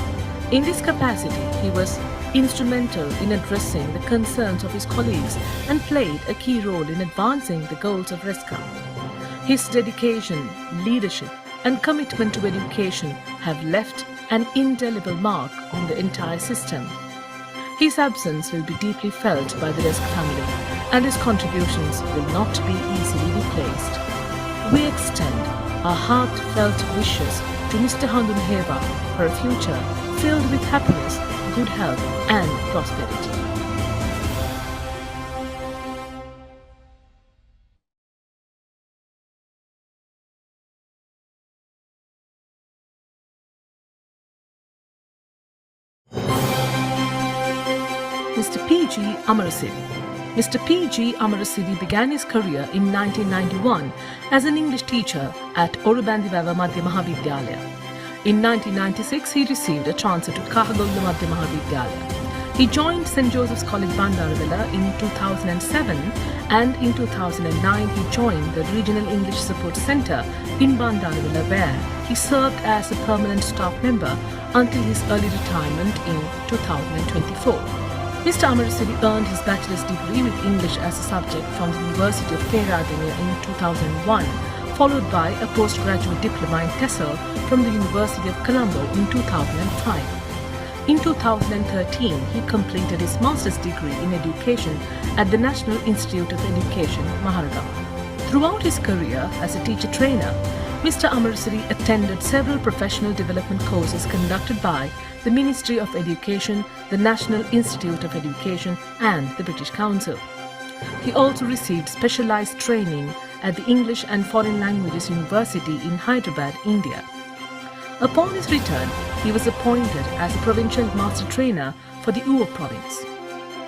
In this capacity, he was instrumental in addressing the concerns of his colleagues and played a key role in advancing the goals of RESCA. His dedication, leadership, and commitment to education have left an indelible mark on the entire system. His absence will be deeply felt by the RESC family, and his contributions will not be easily replaced. We extend our heartfelt wishes to Mr. Handunhewa for a future filled with happiness, good health, and prosperity. Mr. P.G. Amarasiri. Mr. P.G. Amarasiri began his career in 1991 as an English teacher at Orubandivawa Madhya Mahavidyalaya. In 1996, he received a transfer to Kahagolla Madhya Mahavidyalaya. He joined St. Joseph's College Bandaravilla in 2007, and in 2009 he joined the Regional English Support Centre in Bandaravilla, where he served as a permanent staff member until his early retirement in 2024. Mr. Amarasiri earned his bachelor's degree with English as a subject from the University of Peradeniya in 2001, followed by a postgraduate diploma in TESOL from the University of Colombo in 2005. In 2013, he completed his master's degree in education at the National Institute of Education, Maharagama. Throughout his career as a teacher trainer, Mr. Amarasiri attended several professional development courses conducted by the Ministry of Education, the National Institute of Education, and the British Council. He also received specialized training at the English and Foreign Languages University in Hyderabad, India. Upon his return, he was appointed as a provincial master trainer for the Uva province.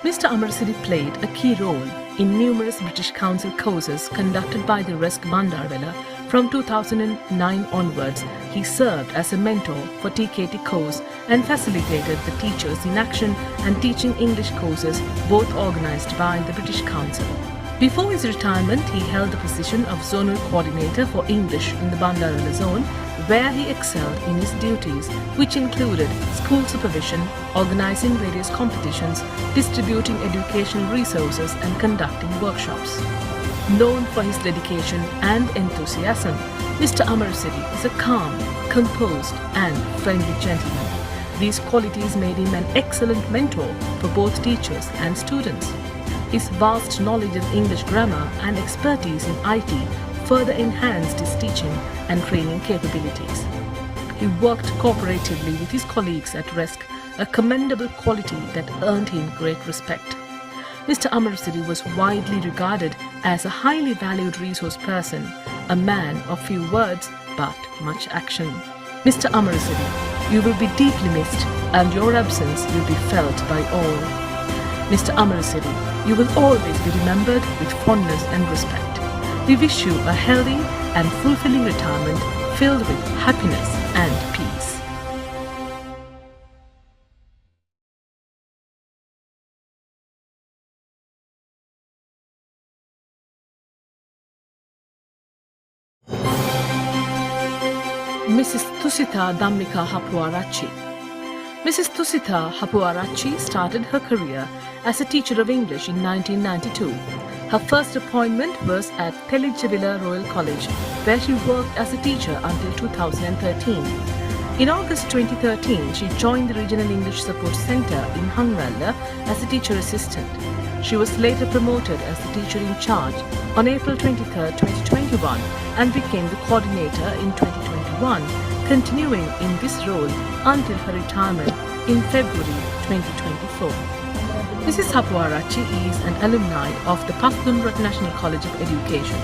Mr. Amarasiri played a key role in numerous British Council courses conducted by the RESC Bandaravilla. From 2009 onwards, he served as a mentor for TKT course and facilitated the Teachers in Action and Teaching English courses, both organized by the British Council. Before his retirement, he held the position of Zonal Coordinator for English in the Bandaravilla zone, where he excelled in his duties, which included school supervision, organizing various competitions, distributing educational resources, and conducting workshops. Known for his dedication and enthusiasm, Mr. Amarasiri is a calm, composed, and friendly gentleman. These qualities made him an excellent mentor for both teachers and students. His vast knowledge of English grammar and expertise in IT further enhanced his teaching and training capabilities. He worked cooperatively with his colleagues at RESC, a commendable quality that earned him great respect. Mr. Amarasiri was widely regarded as a highly valued resource person, a man of few words but much action. Mr. Amarasiri, you will be deeply missed, and your absence will be felt by all. Mr. Amarasiri, you will always be remembered with fondness and respect. We wish you a healthy and fulfilling retirement filled with happiness and peace. Mrs. Thusita Dhammika Hapuarachi. Mrs. Thusita Hapuarachi started her career as a teacher of English in 1992. Her first appointment was at Telichavila Royal College, where she worked as a teacher until 2013. In August 2013, she joined the Regional English Support Centre in Hangwalla as a teacher assistant. She was later promoted as the teacher in charge on April 23, 2021 and became the coordinator in 2021, continuing in this role until her retirement in February 2024. Mrs. Hapuarachi is an alumni of the Pathanamthitta National College of Education.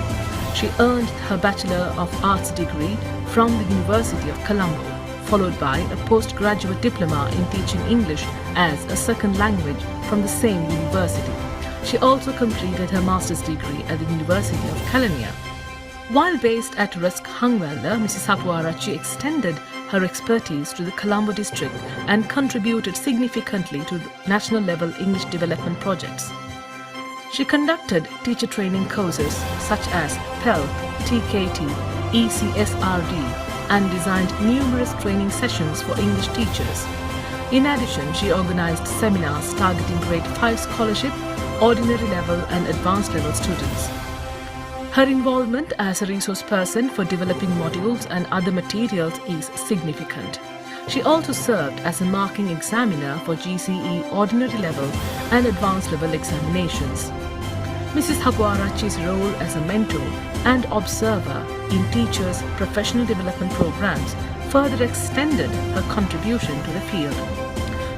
She earned her Bachelor of Arts degree from the University of Colombo, followed by a postgraduate diploma in teaching English as a second language from the same university. She also completed her master's degree at the University of Kelaniya. While based at RESC Hangwalla, Mrs. Hapuarachi extended her expertise to the Colombo district and contributed significantly to national level English development projects. She conducted teacher training courses such as PEL, TKT, ECSRD, and designed numerous training sessions for English teachers. In addition, she organized seminars targeting grade 5 scholarship, ordinary level and advanced level students. Her involvement as a resource person for developing modules and other materials is significant. She also served as a marking examiner for GCE ordinary level and advanced level examinations. Mrs. Hapuarachi's role as a mentor and observer in teachers' professional development programs further extended her contribution to the field.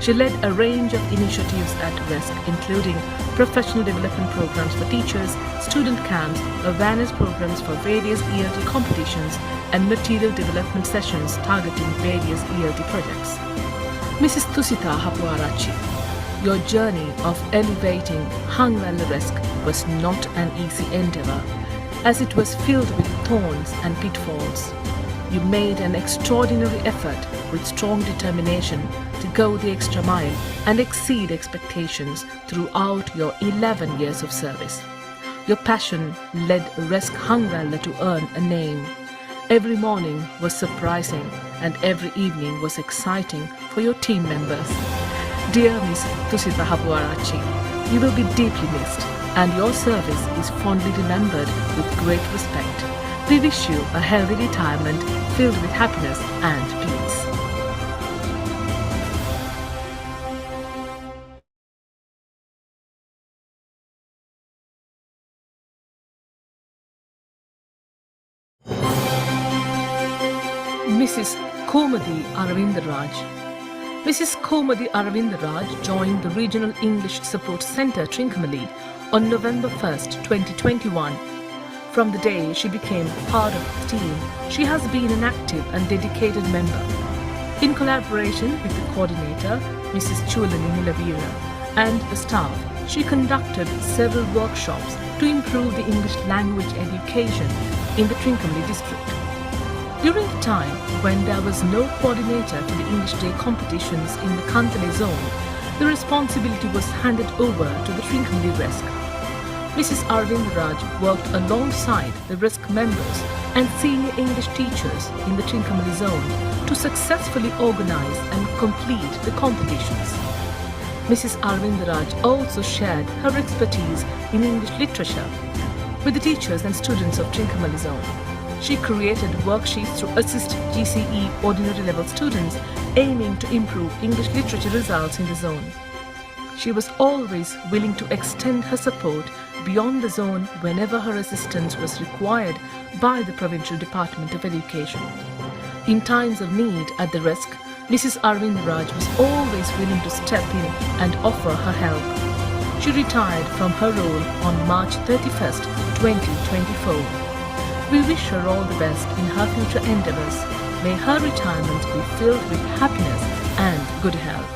She led a range of initiatives at RESC, including professional development programs for teachers, student camps, awareness programs for various ELT competitions, and material development sessions targeting various ELT projects. Mrs. Tusita Hapuarachi, your journey of elevating Hangwalla RESC was not an easy endeavour, as it was filled with thorns and pitfalls. You made an extraordinary effort with strong determination to go the extra mile and exceed expectations throughout your 11 years of service. Your passion led RESC Hangwalla to earn a name. Every morning was surprising and every evening was exciting for your team members. Dear Miss Tusita Hapuarachi, you will be deeply missed and your service is fondly remembered with great respect. We wish you a healthy retirement filled with happiness and peace. Mrs. Komadi Aravindaraj. Mrs. Komadi Aravindaraj joined the Regional English Support Centre, Trincomalee, on November 1st, 2021. From the day she became part of the team, she has been an active and dedicated member. In collaboration with the coordinator, Mrs. Chulani Nilavira, and the staff, she conducted several workshops to improve the English language education in the Trincomalee district. During the time when there was no coordinator to the English Day competitions in the Kantale zone, the responsibility was handed over to the Trincomalee RESC. Mrs. Aravindaraj worked alongside the RESC members and senior English teachers in the Trincomalee zone to successfully organize and complete the competitions. Mrs. Aravindaraj also shared her expertise in English literature with the teachers and students of Trincomalee zone. She created worksheets to assist GCE ordinary level students aiming to improve English literature results in the zone. She was always willing to extend her support beyond the zone whenever her assistance was required by the Provincial Department of Education. In times of need at the RESC, Mrs. Aravindaraj was always willing to step in and offer her help. She retired from her role on March 31st, 2024. We wish her all the best in her future endeavours. May her retirement be filled with happiness and good health.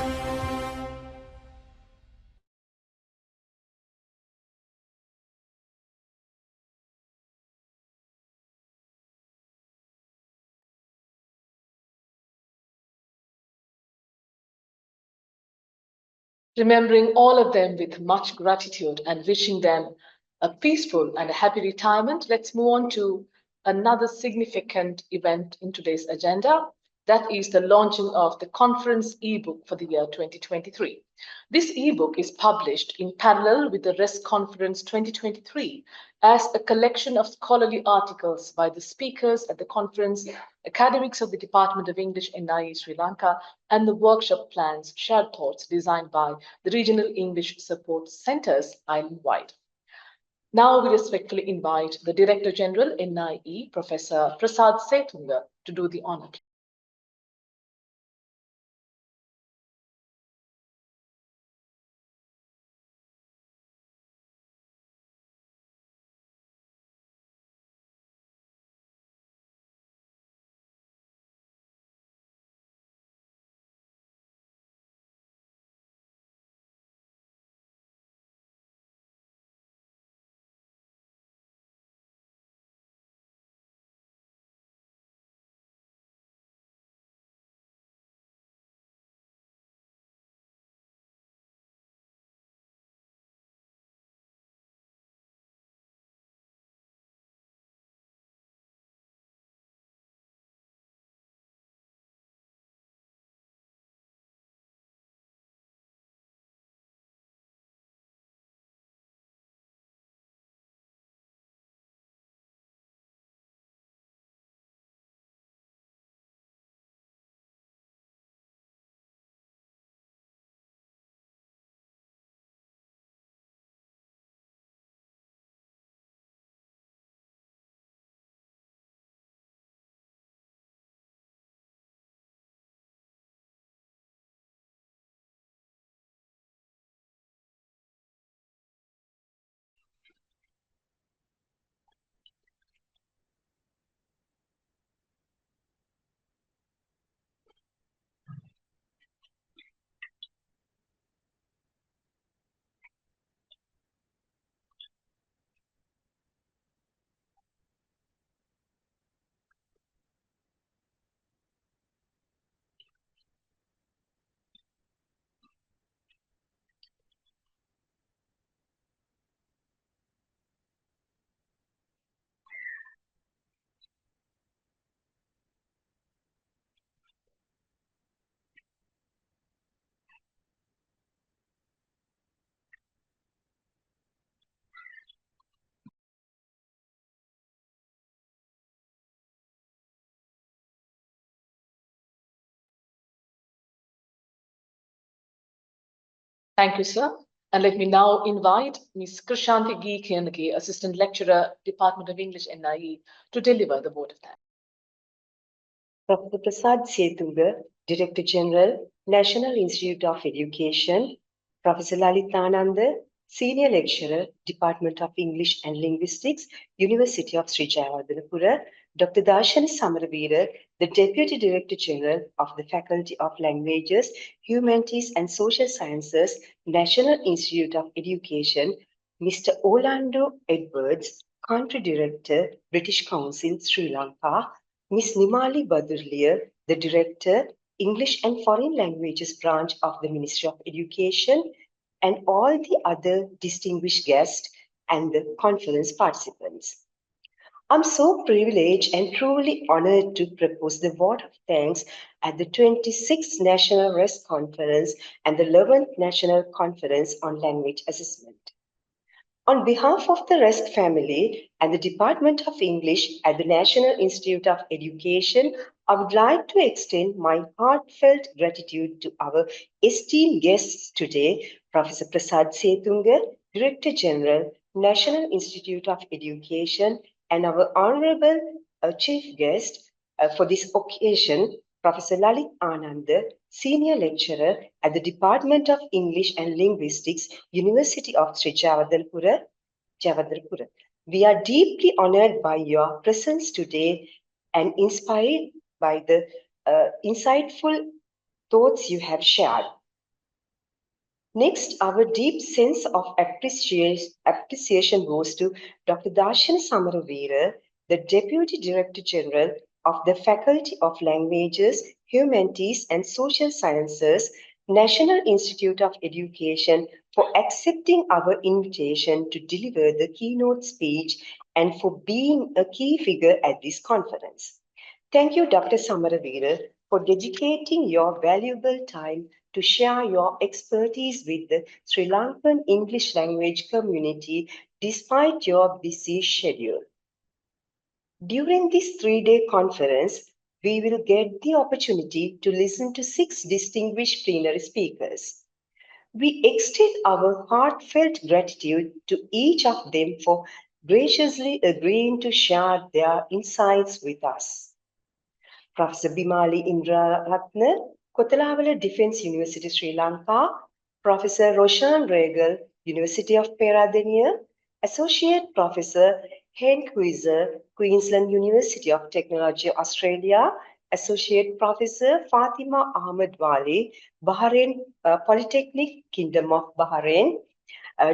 Remembering all of them with much gratitude and wishing them a peaceful and a happy retirement, let's move on to another significant event in today's agenda. That is the launching of the conference ebook for the year 2023. This ebook is published in parallel with the RESC Conference 2023 as a collection of scholarly articles by the speakers at the conference, academics of the Department of English NIE Sri Lanka, and the workshop plans, shared thoughts designed by the Regional English Support Centers island-wide. Now we respectfully invite the Director General NIE, Professor Prasad Setunga, to do the honor. Thank you, sir. And let me now invite Ms. Krishanti Geekianagi, Assistant Lecturer, Department of English NIE, to deliver the vote of thanks. Professor Prasad Setunga, Director General, National Institute of Education, Professor Lalitananda, Senior Lecturer, Department of English and Linguistics, University of Sri Jayawardenepura, Dr. Darshana Samaraveera, the Deputy Director General of the Faculty of Languages, Humanities and Social Sciences, National Institute of Education, Mr. Orlando Edwards, Country Director, British Council, Sri Lanka, Ms. Nimali Badurlia, the Director, English and Foreign Languages Branch of the Ministry of Education, and all the other distinguished guests and the conference participants. I'm so privileged and truly honored to propose the vote of thanks at the 26th National RESC Conference and the 11th National Conference on Language Assessment. On behalf of the RESC family and the Department of English at the National Institute of Education, I would like to extend my heartfelt gratitude to our esteemed guests today, Professor Prasad Setunga, Director General, National Institute of Education, and our honorable chief guest for this occasion, Professor Lalit Ananda, Senior Lecturer at the Department of English and Linguistics, University of Sri Jayawardenepura. We are deeply honored by your presence today and inspired by the insightful thoughts you have shared. Next, our deep sense of appreciation goes to Dr. Darshana Samaraveera, the Deputy Director General of the Faculty of Languages, Humanities and Social Sciences, National Institute of Education, for accepting our invitation to deliver the keynote speech and for being a key figure at this conference. Thank you, Dr. Samaraveera, for dedicating your valuable time to share your expertise with the Sri Lankan English language community despite your busy schedule. During this 3-day conference, we will get the opportunity to listen to 6 distinguished plenary speakers. We extend our heartfelt gratitude to each of them for graciously agreeing to share their insights with us. Professor Bimali Indraratne, Kotalawala Defence University, Sri Lanka; Professor Roshan Regal, University of Peradeniya; Associate Professor Henk Huizer, Queensland University of Technology, Australia; Associate Professor Fatima Ahmed Wali, Bahrain Polytechnic, Kingdom of Bahrain;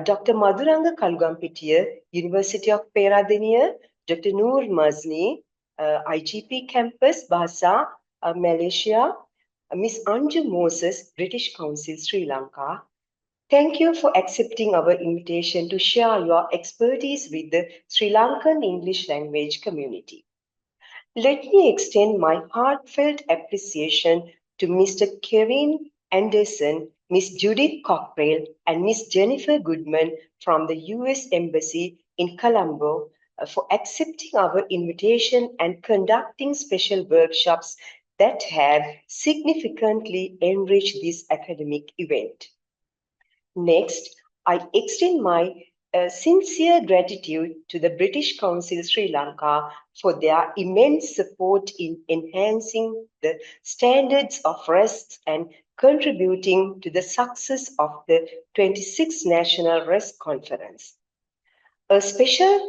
Dr. Madhuranga Kalugampitiya, University of Peradeniya; Dr. Noor Mazni, IGP Campus, Bahasa, Malaysia; Ms. Anju Moses, British Council, Sri Lanka. Thank you for accepting our invitation to share your expertise with the Sri Lankan English language community. Let me extend my heartfelt appreciation to Mr. Kevin Anderson, Ms. Judith Cockrell, and Ms. Jennifer Goodman from the US Embassy in Colombo for accepting our invitation and conducting special workshops that have significantly enriched this academic event. Next, I extend my sincere gratitude to the British Council Sri Lanka for their immense support in enhancing the standards of RESC and contributing to the success of the 26th National RESC Conference. A special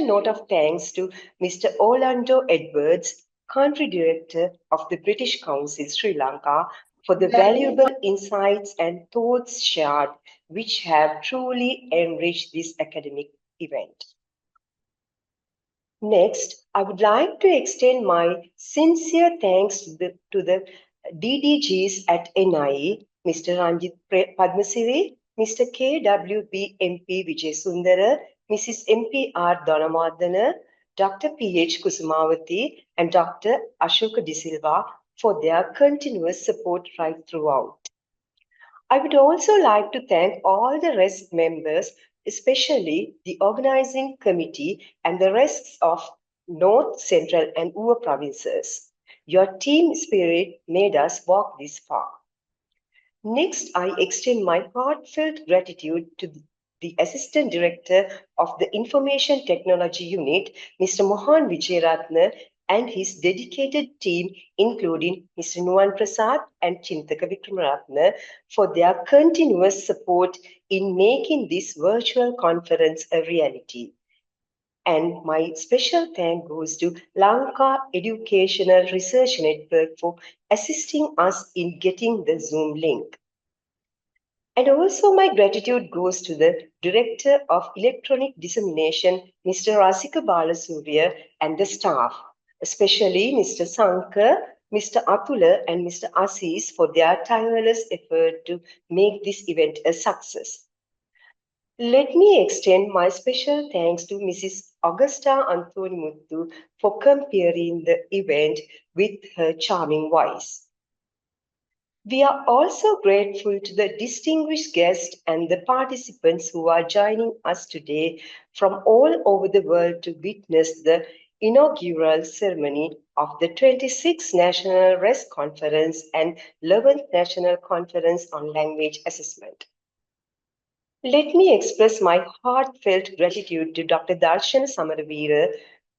note of thanks to Mr. Orlando Edwards, Country Director of the British Council Sri Lanka, for the valuable insights and thoughts shared, which have truly enriched this academic event. Next, I would like to extend my sincere thanks to the DDGs at NIE, Mr. Ranjit Padmasiri, Mr. KWB MP Vijay Sundara, Mrs. MP.R. Dhanamardana, Dr. P.H. Kusumawati, and Dr. Ashoka De Silva for their continuous support right throughout. I would also like to thank all the RESC members, especially the organizing committee and the RESCs of North, Central, and Ua provinces. Your team spirit made us walk this far. Next, I extend my heartfelt gratitude to the Assistant Director of the Information Technology Unit, Mr. Mohan Vijayaratne, and his dedicated team, including Mr. Nuwan Prasad and Chintaka Vikramaratne, for their continuous support in making this virtual conference a reality. And my special thanks goes to Lanka Educational Research Network for assisting us in getting the Zoom link. And also my gratitude goes to the Director of Electronic Dissemination, Mr. Rasika Balasurya, and the staff, especially Mr. Sankar, Mr. Atula, and Mr. Asis for their tireless effort to make this event a success. Let me extend my special thanks to Mrs. Augusta Anthonimuthu for comparing the event with her charming voice. We are also grateful to the distinguished guests and the participants who are joining us today from all over the world to witness the inaugural ceremony of the 26th National RESC Conference and 11th National Conference on Language Assessment. Let me express my heartfelt gratitude to Dr. Darshana Samaraveera,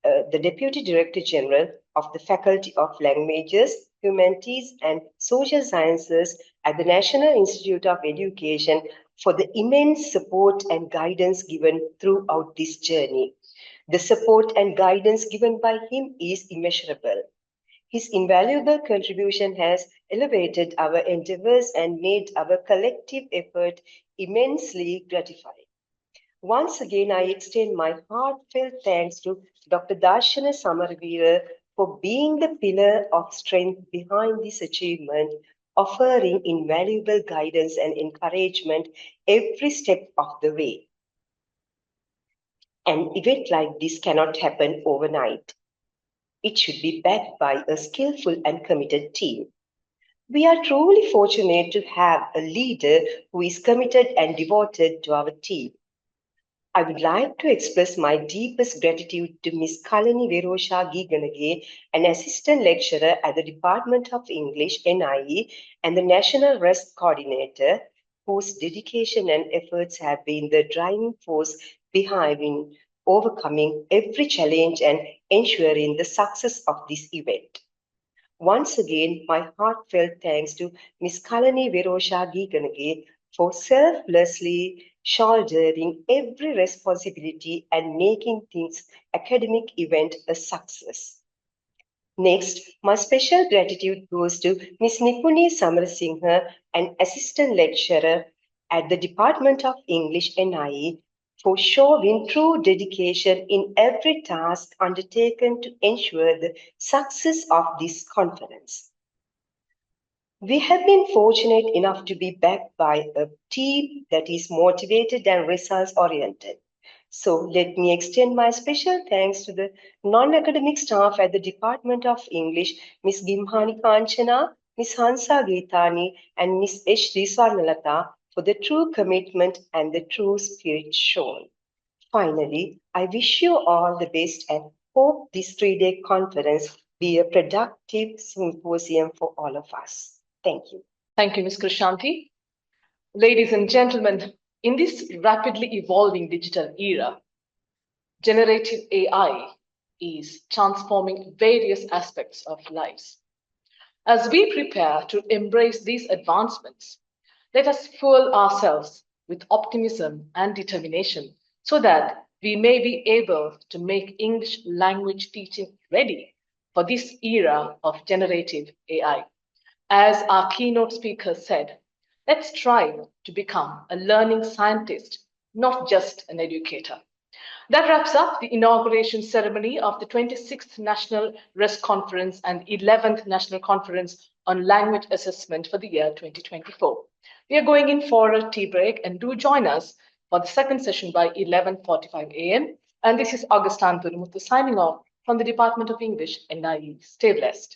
the Deputy Director General of the Faculty of Languages, Humanities and Social Sciences at the National Institute of Education, for the immense support and guidance given throughout this journey. The support and guidance given by him is immeasurable. His invaluable contribution has elevated our endeavors and made our collective effort immensely gratifying. Once again, I extend my heartfelt thanks to Dr. Darshana Samaraveera for being the pillar of strength behind this achievement, offering invaluable guidance and encouragement every step of the way. An event like this cannot happen overnight. it should be backed by a skillful and committed team. We are truly fortunate to have a leader who is committed and devoted to our team. I would like to express my deepest gratitude to Ms. Kalani Virosha Giganage, an assistant lecturer at the Department of English, NIE, and the National RESC Coordinator, whose dedication and efforts have been the driving force behind overcoming every challenge and ensuring the success of this event. Once again, my heartfelt thanks to Ms. Kalani Virosha Giganage for selflessly shouldering every responsibility and making this academic event a success. Next, my special gratitude goes to Ms. Nipuni Samarasinghe, an assistant lecturer at the Department of English, NIE, for showing true dedication in every task undertaken to ensure the success of this conference. We have been fortunate enough to be backed by a team that is motivated and results-oriented. So let me extend my special thanks to the non-academic staff at the Department of English, Ms. Gimhani Kanchana, Ms. Hansa Geethani, and Ms. H. Swarnalata for the true commitment and the true spirit shown. Finally, I wish you all the best and hope this 3-day conference be a productive symposium for all of us. Thank you. Thank you, Ms. Krishanti. Ladies and gentlemen, in this rapidly evolving digital era, generative AI is transforming various aspects of lives. As we prepare to embrace these advancements, let us fuel ourselves with optimism and determination so that we may be able to make English language teaching ready for this era of generative AI. As our keynote speaker said, let's strive to become a learning scientist, not just an educator. That wraps up the inauguration ceremony of the 26th National RESC Conference and 11th National Conference on Language Assessment for the year 2024. We are going in for a tea break, and do join us for the second session by 11:45 a.m. And this is Augustine Turumuthu signing off from the Department of English, NIE. Stay blessed.